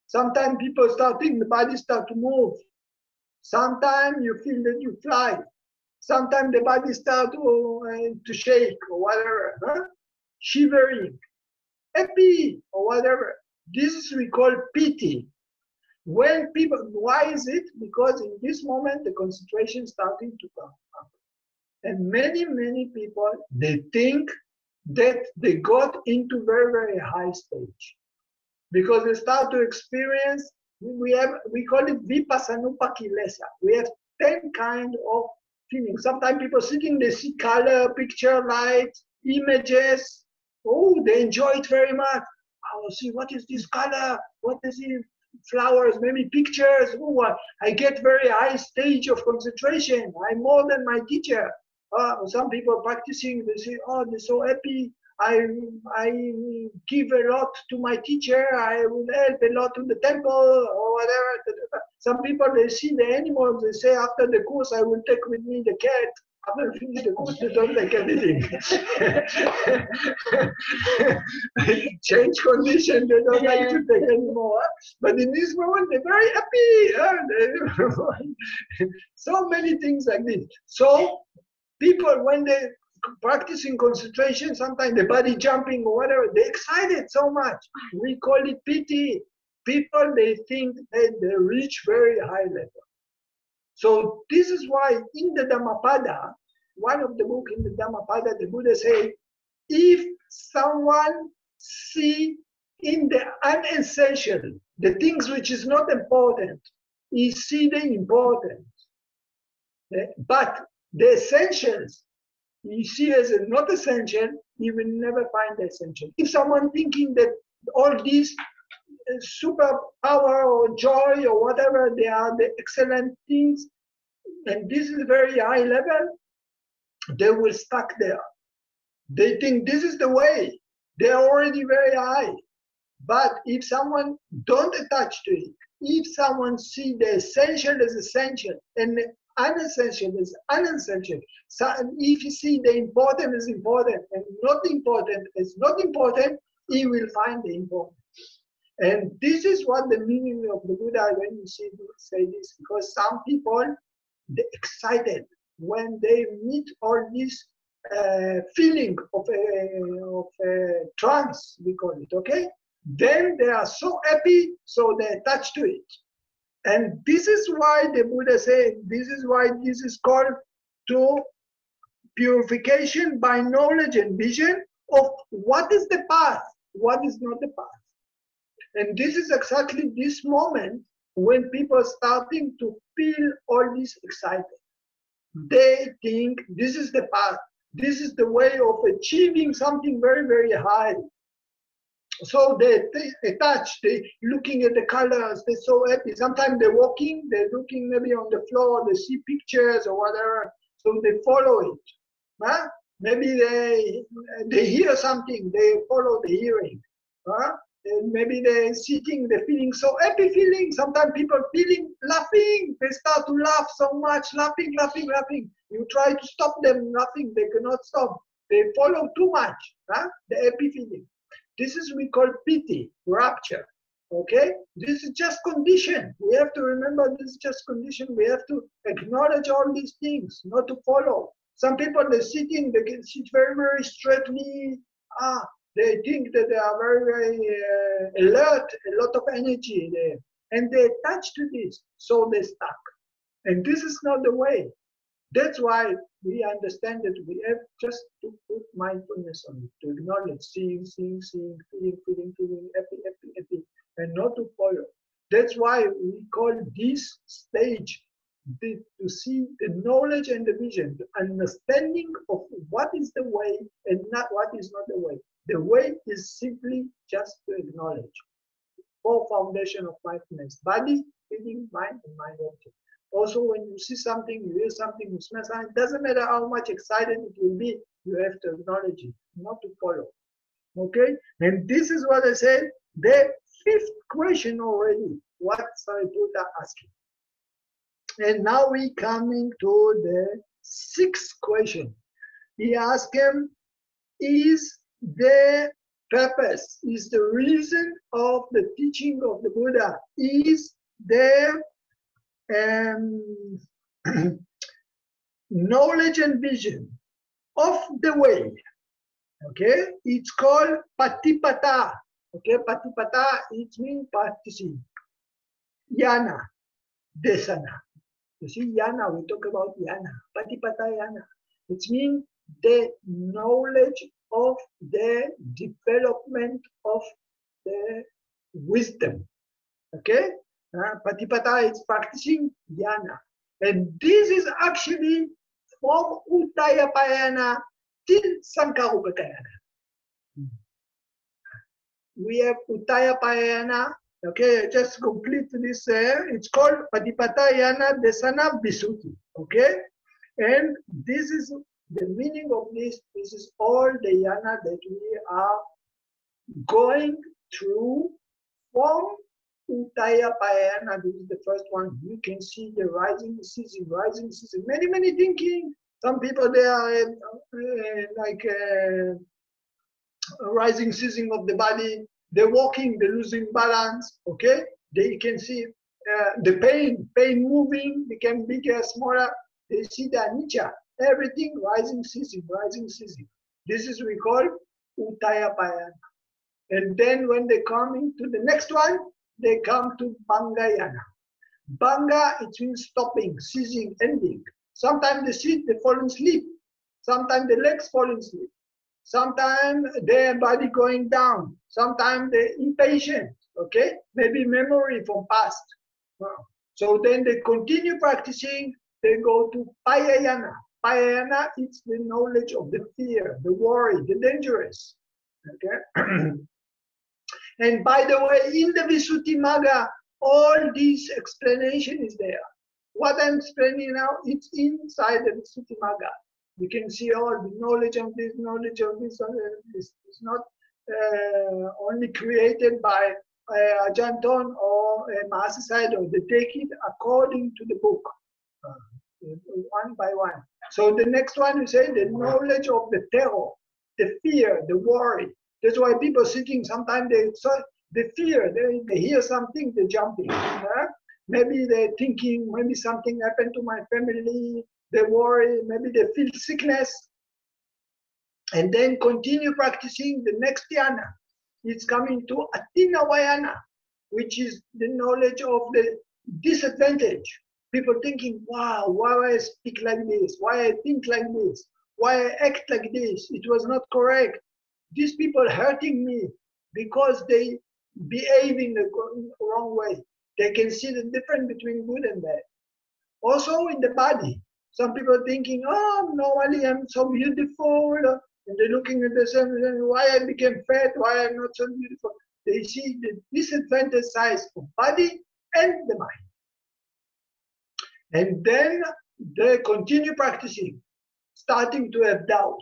Sometimes people start thinking, the body start to move. Sometimes you feel that you fly. Sometimes the body start to shake or whatever, shivering, happy or whatever. This is we call piti. When people, why is it? Because in this moment the concentration is starting to come up. And many people, they think that they got into very high stage. Because they start to experience, we call it vipassanupa kilesa. We have 10 kind of feelings. Sometimes people sitting, they see color, picture, light, images. Oh, they enjoy it very much. Oh, see, what is this color? What is it? Flowers, maybe pictures. Oh, I get very high stage of concentration. I'm more than my teacher. Some people practicing, they say, oh, they're so happy. I give a lot to my teacher. I will help a lot to the temple or whatever. Some people, they see the animals. They say, after the course, I will take with me the cat. After finish the course, they don't take anything. Change condition, they don't like to take anymore. But in this moment, they're very happy. So many things like this. So people, when they practicing concentration, sometimes the body jumping or whatever, they're excited so much. We call it piti. People, they think that they reach very high level. So this is why in the Dhammapada, one of the books in the Dhammapada, the Buddha say, if someone see in the unessential, the things which is not important, he see the important. But the essentials, you see as not essential, you will never find the essential. If someone thinking that all these superpower or joy or whatever, they are the excellent things, and this is very high level, they will stuck there. They think this is the way. They are already very high. But if someone don't attach to it, if someone see the essential as essential and the unessential is unessential, so if you see the important is important and not important is not important, he will find the important. And this is what the meaning of the Buddha when you say this, because some people, they're excited when they meet all this feeling of a trance, we call it, okay? Then they are so happy, so they attach to it. And this is why the Buddha said, this is why this is called to purification by knowledge and vision of what is the path, what is not the path. And this is exactly this moment when people are starting to feel all this excitement. They think this is the path, this is the way of achieving something very, very high. So they attach, they looking at the colors, they're so happy. Sometimes they're walking, they're looking maybe on the floor, they see pictures or whatever, so they follow it. Huh? Maybe they hear something, they follow the hearing. Huh? And maybe they're sitting, they're feeling so happy feeling. Sometimes people feeling laughing, they start to laugh so much, laughing. You try to stop them laughing, they cannot stop. They follow too much, huh? The happy feeling. This is we call piti, rapture. Okay? This is just condition. We have to remember this is just condition. We have to acknowledge all these things, not to follow. Some people, they're sitting, they can sit very, very straightly. They think that they are very, very alert, a lot of energy there. And they attach to this, so they're stuck. And this is not the way. That's why we understand that we have just to put mindfulness on it, to acknowledge, seeing, feeling, happy, and not to follow. That's why we call this stage to see the knowledge and the vision, the understanding of what is the way and not what is not the way. The way is simply just to acknowledge. Four foundation of mindfulness: body, feeling, mind, and mind object. Also, when you see something, you hear something, you smell something, it doesn't matter how much excited it will be, you have to acknowledge it, not to follow. Okay? And this is what I said, the fifth question already, what Sariputta asking. And now we coming to the sixth question. He asked him, is the purpose, is the reason of the teaching of the Buddha, is the knowledge and vision of the way. Okay, it's called patipata. Okay, patipata, it means practicing. Yana, desana. You see, yana, we talk about yana. Patipata yana. It means the knowledge of the development of the wisdom. Okay? Patipata is practicing yana. And this is actually from Uttayapayana till Sankarupakayana. We have Uttayapayana. Okay, just complete this. It's called Patipata Yana Desana Visuddhi. Okay? And this is the meaning of this. This is all the yana that we are going through from Uttayapayana. This is the first one. You can see the rising, ceasing. Many thinking. Some people, they are rising, ceasing of the body. They're walking, they're losing balance. Okay? They can see the pain moving, became bigger, smaller. They see the anicca. Everything rising, ceasing. This is we call Uttayapayana. And then when they come into the next one, they come to Bhangayana. Bhanga, it means stopping, ceasing, ending. Sometimes they sit, they fall in sleep. Sometimes the legs fall in sleep. Sometimes their body going down. Sometimes they're impatient, okay? Maybe memory from past. So then they continue practicing, they go to Payayana. Payayana is the knowledge of the fear, the worry, the dangerous, okay? And by the way, in the Visuddhimagga, all this explanation is there. What I'm explaining now, it's inside the Visuddhimagga. You can see all the knowledge of this. It's not only created by Ajarn or Master Sayadaw. They take it according to the book, one by one. So the next one, you say the knowledge of the terror, the fear, the worry. That's why people sitting, sometimes they fear, they hear something, they're jumping. Maybe they're thinking, maybe something happened to my family, they worry, maybe they feel sickness. And then continue practicing the next dhyana. It's coming to Atinavayana, which is the knowledge of the disadvantage. People thinking, wow, why I speak like this? Why I think like this? Why I act like this? It was not correct. These people hurting me because they behave in the wrong way. They can see the difference between good and bad. Also in the body. Some people thinking, oh, normally I'm so beautiful. And they're looking at themselves and why I became fat, why I'm not so beautiful. They see the disadvantage size of body and the mind. And then they continue practicing, starting to have doubt,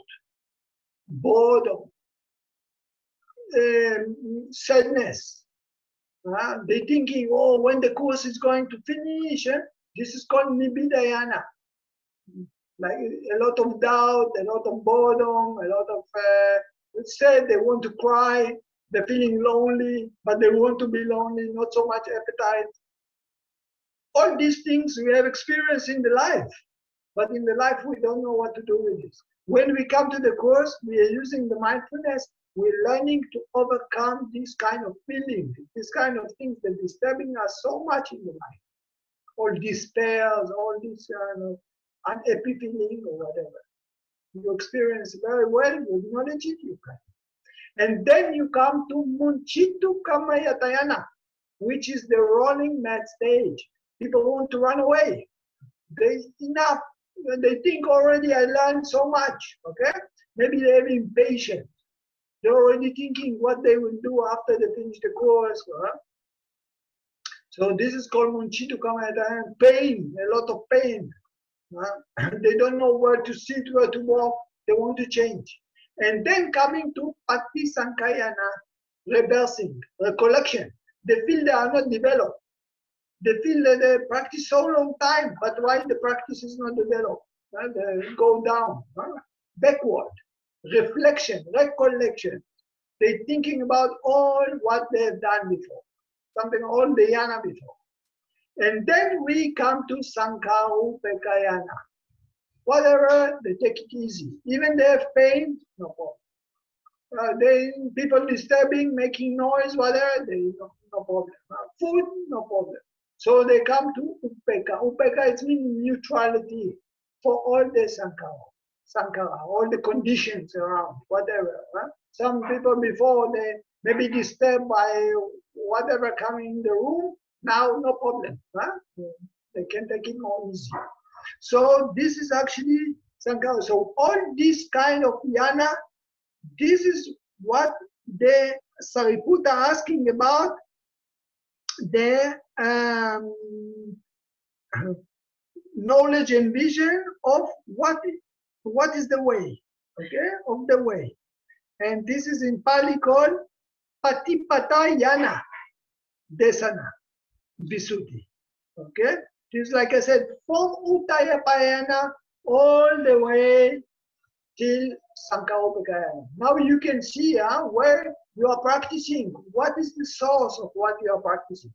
boredom, sadness. They're thinking, oh, when the course is going to finish, this is called Nibidayana. Like a lot of doubt, a lot of boredom, a lot of sad, they want to cry, they're feeling lonely, but they want to be lonely, not so much appetite. All these things we have experienced in the life, but in the life we don't know what to do with this. When we come to the course, we are using the mindfulness, we're learning to overcome this kind of feeling, this kind of things that are disturbing us so much in the life. All despairs, all this unhappy feeling or whatever. You experience very well, you acknowledge it, you can. And then you come to Munchitu Kamayatayana, which is the rolling mat stage. People want to run away. They enough. They think already I learned so much. Okay? Maybe they're impatient. They're already thinking what they will do after they finish the course. So this is called Munchitu Kamayatayana, pain, a lot of pain. They don't know where to sit, where to walk. They want to change. And then coming to Pati Sankayana, reversing, recollection. They feel they are not developed. They feel that they practice so long time, but why the practice is not developed? They go down, backward. Reflection, recollection. They're thinking about all what they have done before, something all the yana before. And then we come to Sankarupekayana. Whatever, they take it easy. Even they have pain, no problem. People disturbing, making noise, whatever, no problem. Food, no problem. So they come to Upeka. Upeka, it means neutrality for all the Sankara, all the conditions around, whatever. Some people before, they may be disturbed by whatever coming in the room. Now, no problem. They can take it more easy. So this is actually Sankara. So all this kind of yana, this is what the Sariputta asking about the knowledge and vision of what is the way, okay, of the way. And this is in Pali called Patipata Yana Desana Visuddhi. Okay? Just like I said, from Uttayapayana all the way till Sankarupekayana. Now you can see where you are practicing. What is the source of what you are practicing?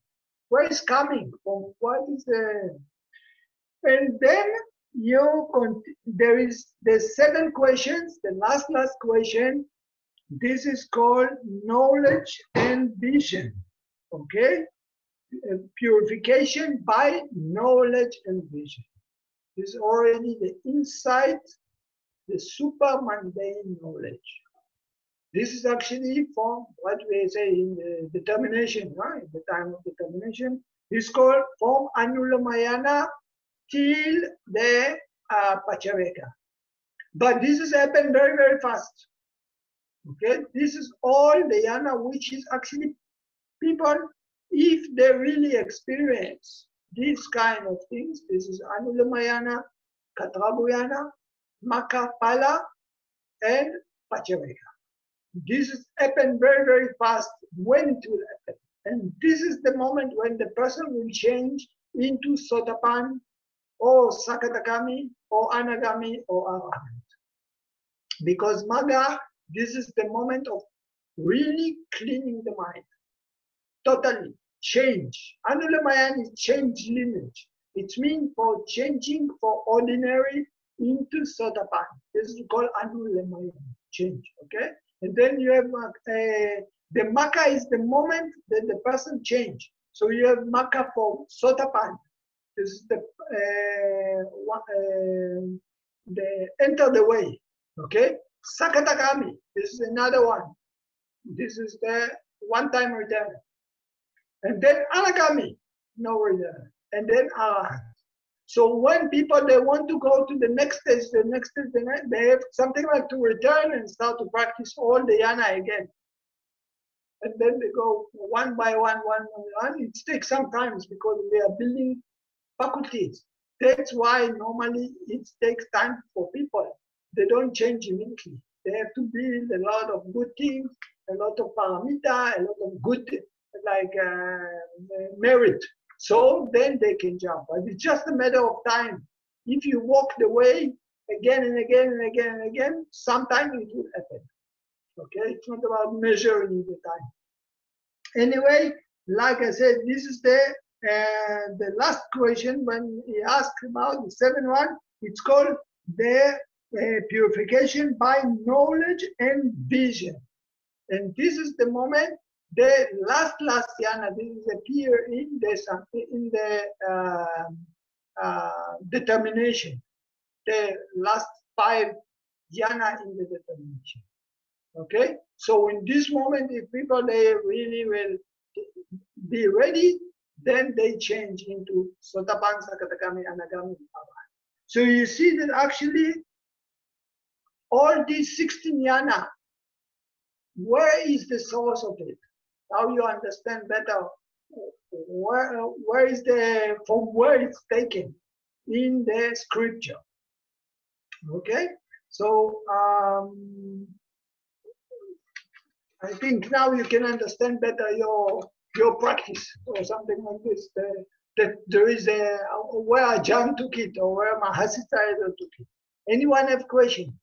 Where is coming from? What is the... And then there is the 7 questions, the last question. This is called knowledge and vision. Okay? Purification by knowledge and vision. This is already the insight, the super mundane knowledge. This is actually from what we say in the determination, in the time of determination. It's called from Anulamayana till the Pachaveka. But this has happened very, very fast. Okay, this is all the yana which is actually people, if they really experience these kind of things, this is Anulamayana, Katrabuyana, Makapala, and Pachaveka. This has happened very, very fast when it will happen. And this is the moment when the person will change into Sotapan, or Sakatakami, or Anagami, or Arahant. Because Magga, this is the moment of really cleaning the mind. Totally change. Anulamayana is change lineage. It means for changing for ordinary into Sotapan. This is called Anulamayana, change, okay? And then you have the Maka is the moment that the person change. So you have Maka for Sotapan. This is the enter the way, okay? Sakatakami, this is another one. This is the one-time return. And then Anagami, no return. And then Arahant. So when people, they want to go to the next stage, they have something like to return and start to practice all the yana again. And then they go one by one. It takes some time because we are building faculties. That's why normally it takes time for people. They don't change immediately. They have to build a lot of good things, a lot of paramita, a lot of good merit. So then they can jump. But it's just a matter of time. If you walk the way again and again and again and again, sometime it will happen. Okay, it's not about measuring the time. Anyway, like I said, this is the last question when he asked about the 7th one. It's called the purification by knowledge and vision. And this is the moment, the last yana. This is appear in the determination. The last 5 yana in the determination. Okay, so in this moment, if people they really will be ready, then they change into Sotapan, Sakadagami, Anagami, Bhava. So you see that actually all these 16 yana, where is the source of it? How you understand better where is from where it's taken in the scripture. Okay, so I think now you can understand better your practice or something like this. That there is where Ajarn took it or where Mahasita took it. Anyone have question?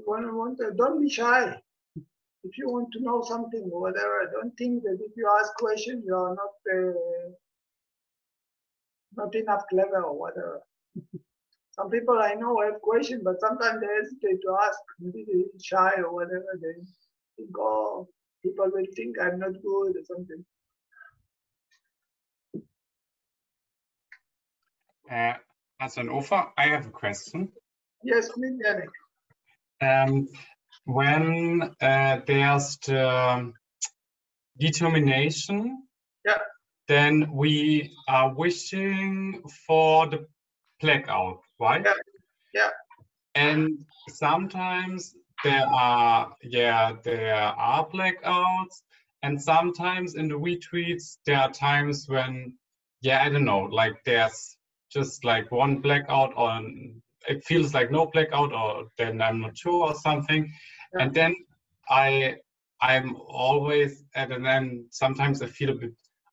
Anyone don't be shy. If you want to know something or whatever, I don't think that if you ask questions, you are not enough clever or whatever. Some people I know have questions, but sometimes they hesitate to ask. Maybe they're shy or whatever. They think, oh, people will think I'm not good or something. As an Ofer, I have a question. Yes, please, Yannick. When there's the determination, yeah, then we are wishing for the blackout, right? Yeah. Yeah. And sometimes there are blackouts, and sometimes in the retreats there are times when, I don't know, like there's just like one blackout, or it feels like no blackout, or then I'm not sure or something. Yeah. And then I'm always at an end. Sometimes I feel a bit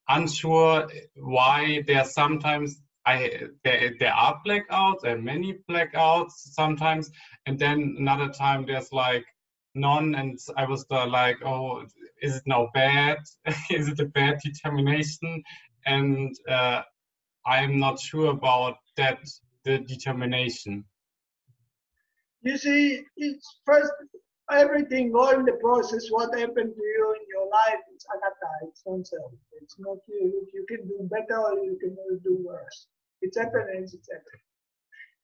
unsure why there sometimes there are blackouts and many blackouts sometimes, and then another time there's like none, and I was like, oh, is it now bad? Is it a bad determination? And I'm not sure about that, the determination. You see, it's first everything, all the process, what happened to you in your life, it's anatta, it's non-self. It's not you. You can do better or you can do worse. It's happening, it's happening.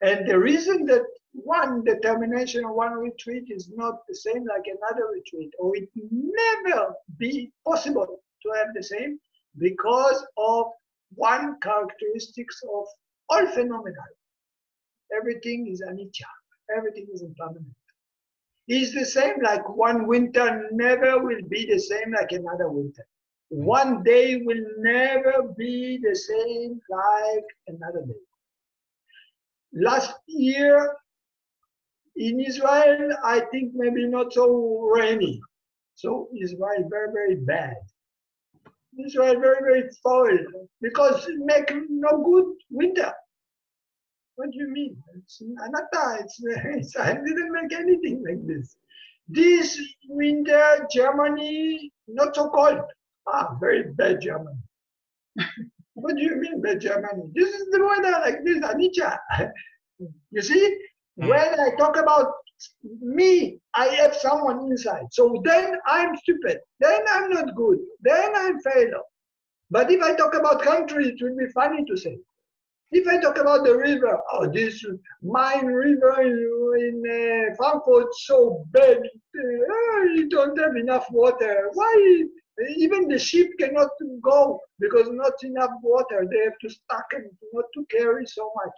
And the reason that one determination or one retreat is not the same like another retreat, or it never be possible to have the same, because of one characteristics of all phenomena. Everything is anicca. Everything is impermanent. It's the same like one winter never will be the same like another winter. One day will never be the same like another day. Last year in Israel, I think maybe not so rainy. So Israel very, very bad. Israel very, very foul because it make no good winter. What do you mean? It's anatta. I didn't make anything like this. This winter, Germany, not so cold. Very bad Germany. What do you mean bad Germany? This is the weather like this, anicca. You see, when I talk about me, I have someone inside. So then I'm stupid. Then I'm not good. Then I'm failure. But if I talk about country, it will be funny to say. If I talk about the river, oh, this mine river in Frankfurt so bad, you don't have enough water. Why? Even the ship cannot go because not enough water. They have to stack and not to carry so much.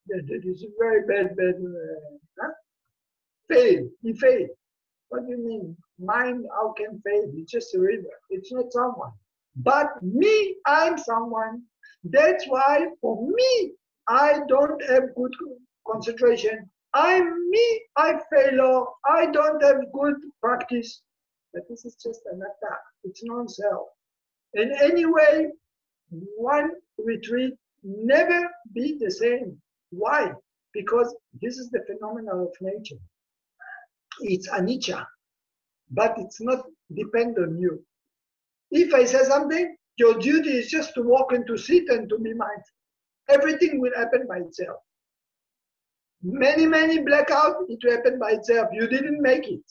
That is a very bad. Fail. He failed. What do you mean? Mine, how can fail? It's just a river. It's not someone. But me, I'm someone. That's why for me, I don't have good concentration. I'm me, I failure. I don't have good practice. But this is just an attack. It's non-self. And anyway, one retreat never be the same. Why? Because this is the phenomenon of nature. It's anicca, but it's not depend on you. If I say something, your duty is just to walk and to sit and to be mindful. Everything will happen by itself. Many blackout, it will happen by itself. You didn't make it.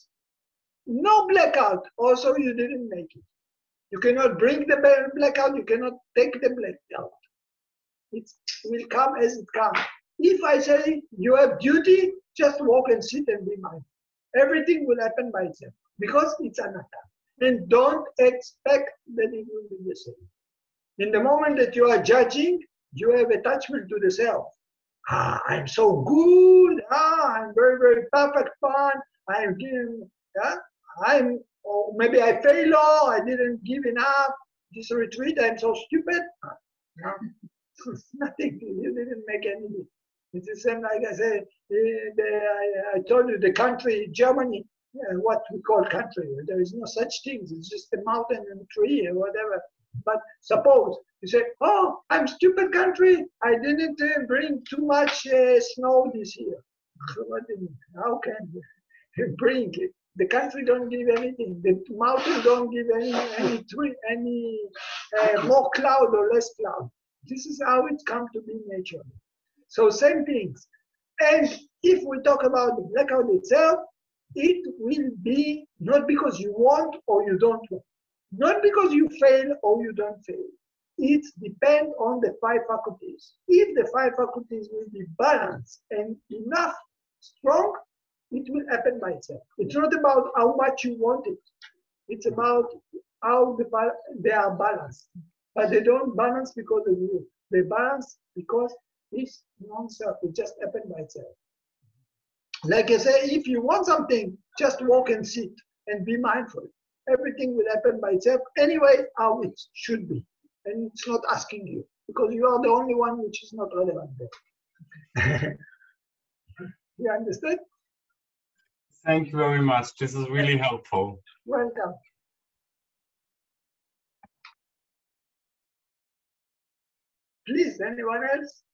No blackout, also you didn't make it. You cannot bring the blackout, you cannot take the blackout. It will come as it comes. If I say you have duty, just walk and sit and be mindful. Everything will happen by itself because it's anatta. And don't expect that it will be the same. In the moment that you are judging, you have attachment to the self. I'm so good. I'm very perfect fun. I'm giving. Or maybe I failed. I didn't give enough. This retreat, I'm so stupid. No, nothing. You didn't make anything. It's the same like I said. I told you the country, Germany. What we call country. There is no such things. It's just a mountain and a tree or whatever. But suppose you say, oh, I'm stupid country. I didn't bring too much snow this year. What do you mean? How can you bring it? The country don't give anything. The mountain don't give any tree, any more cloud or less cloud. This is how it comes to be nature. So same things. And if we talk about the blackout itself, it will be not because you want or you don't want. Not because you fail or you don't fail. It depends on the five faculties. If the five faculties will be balanced and enough strong, it will happen by itself. It's not about how much you want it. It's about how they are balanced. But they don't balance because of you. They balance because it's non-self. It just happened by itself. Like I say, if you want something, just walk and sit and be mindful. Everything will happen by itself anyway, how it should be. And it's not asking you, because you are the only one which is not relevant there. You understood? Thank you very much. This is really helpful. Welcome. Please, anyone else?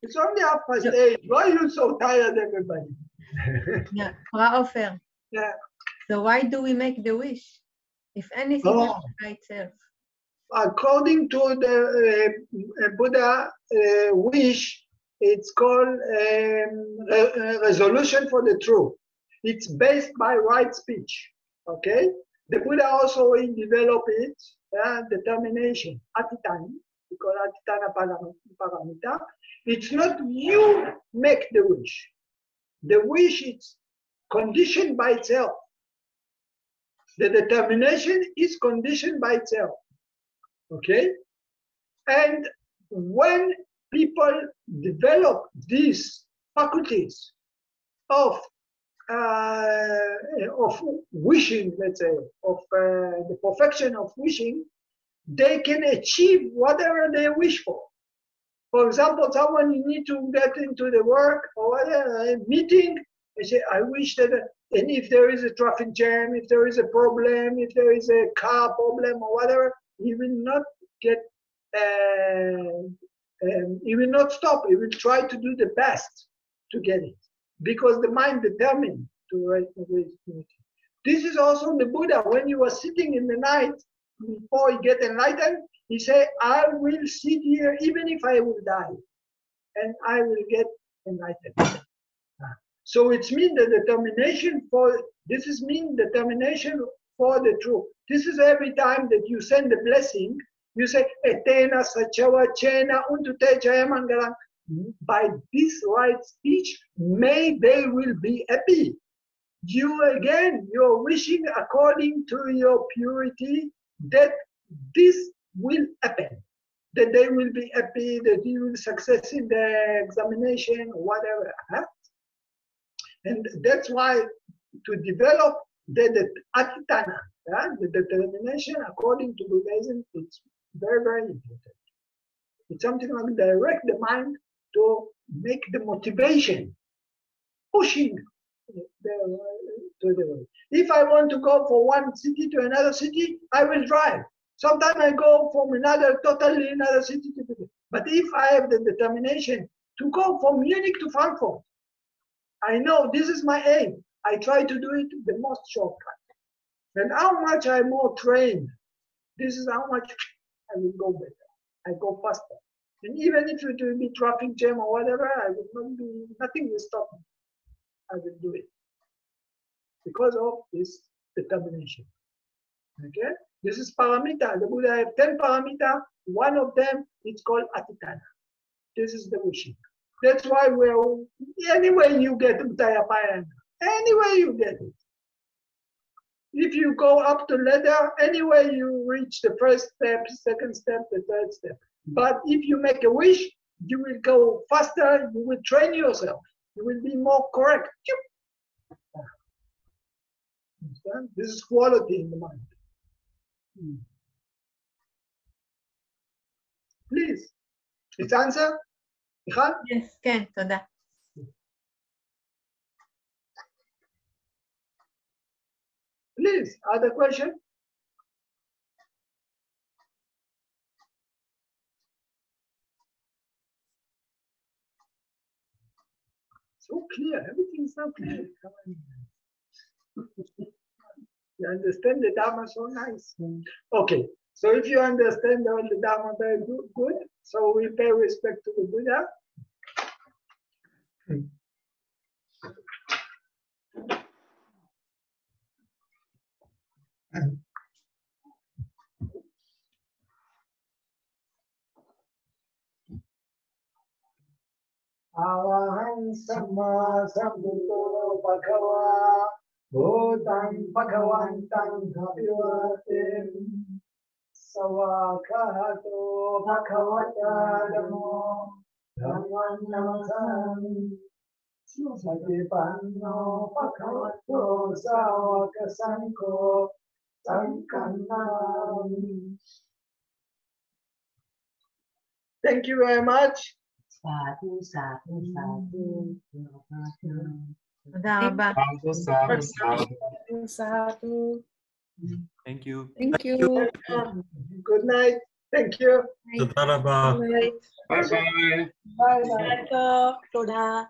It's only 8:30. Why are you so tired, everybody? Yeah, Phra, Ofer. Yeah. So why do we make the wish? If anything happens by itself. According to the Buddha wish, it's called resolution for the truth. It's based by right speech. Okay. The Buddha also developed it, determination, atitana. We call atitana paramita. It's not you make the wish. The wish is conditioned by itself. The determination is conditioned by itself. Okay? And when people develop these faculties of wishing, let's say, of the perfection of wishing, they can achieve whatever they wish for. For example, someone you need to get into the work or whatever, meeting, they say, I wish that, and if there is a traffic jam, if there is a problem, if there is a car problem or whatever, he will not get, he will not stop. He will try to do the best to get it, because the mind determined to raise it. This is also the Buddha. When he was sitting in the night before he get enlightened, he said, I will sit here even if I will die, and I will get enlightened. So it's mean the determination for, this is mean determination for the truth. This is every time that you send the blessing, you say, Etena Sachawa Chena Untute Jayamangalam. By this right speech, may they will be happy. You again, you're wishing according to your purity that this will happen, that they will be happy, that you will success in the examination, whatever. Huh? And that's why to develop the atitana, the determination according to Buddhism, it's very, very important. It's something like direct the mind to make the motivation, pushing to the way. If I want to go from one city to another city, I will drive. Sometimes I go from totally another city to the. But if I have the determination to go from Munich to Frankfurt, I know this is my aim. I try to do it the most shortcut. And how much I'm more trained, this is how much I will go better. I go faster. And even if it will be traffic jam or whatever, I will not do, nothing will stop me. I will do it. Because of this determination. Okay? This is paramita. The Buddha have 10 paramita. One of them is called atitana. This is the wishing. That's why we're, anyway you get Uttayapayana. Anyway you get it. If you go up the ladder, anyway you reach the first step, second step, the third step. But if you make a wish, you will go faster, you will train yourself. You will be more correct. Understand? This is quality in the mind. Please. It's answer? Michal? Yes, כן, תודה. Please, other question? So clear, everything is so clear. You understand the Dhamma so nice. Okay, so if you understand all the Dhamma very good, so we pay respect to the Buddha. Arahant Samma Sambuddho Bhagava Bhutang Bhagavantam Bhavivatim Savakato Bhagavata Dhammo Dhamman Namasam Satipanno Bhagavato Savaka Sankho Sankannam. Thank you very much. Sadhu, sadhu, sadhu. תודה רבה. Sadhu. Thank you. Thank you. Good night. Thank you. תודה רבה. Bye bye. Bye bye. תודה.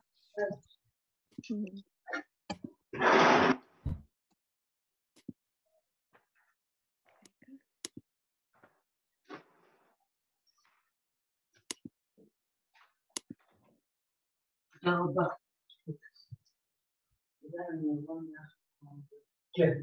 Yeah.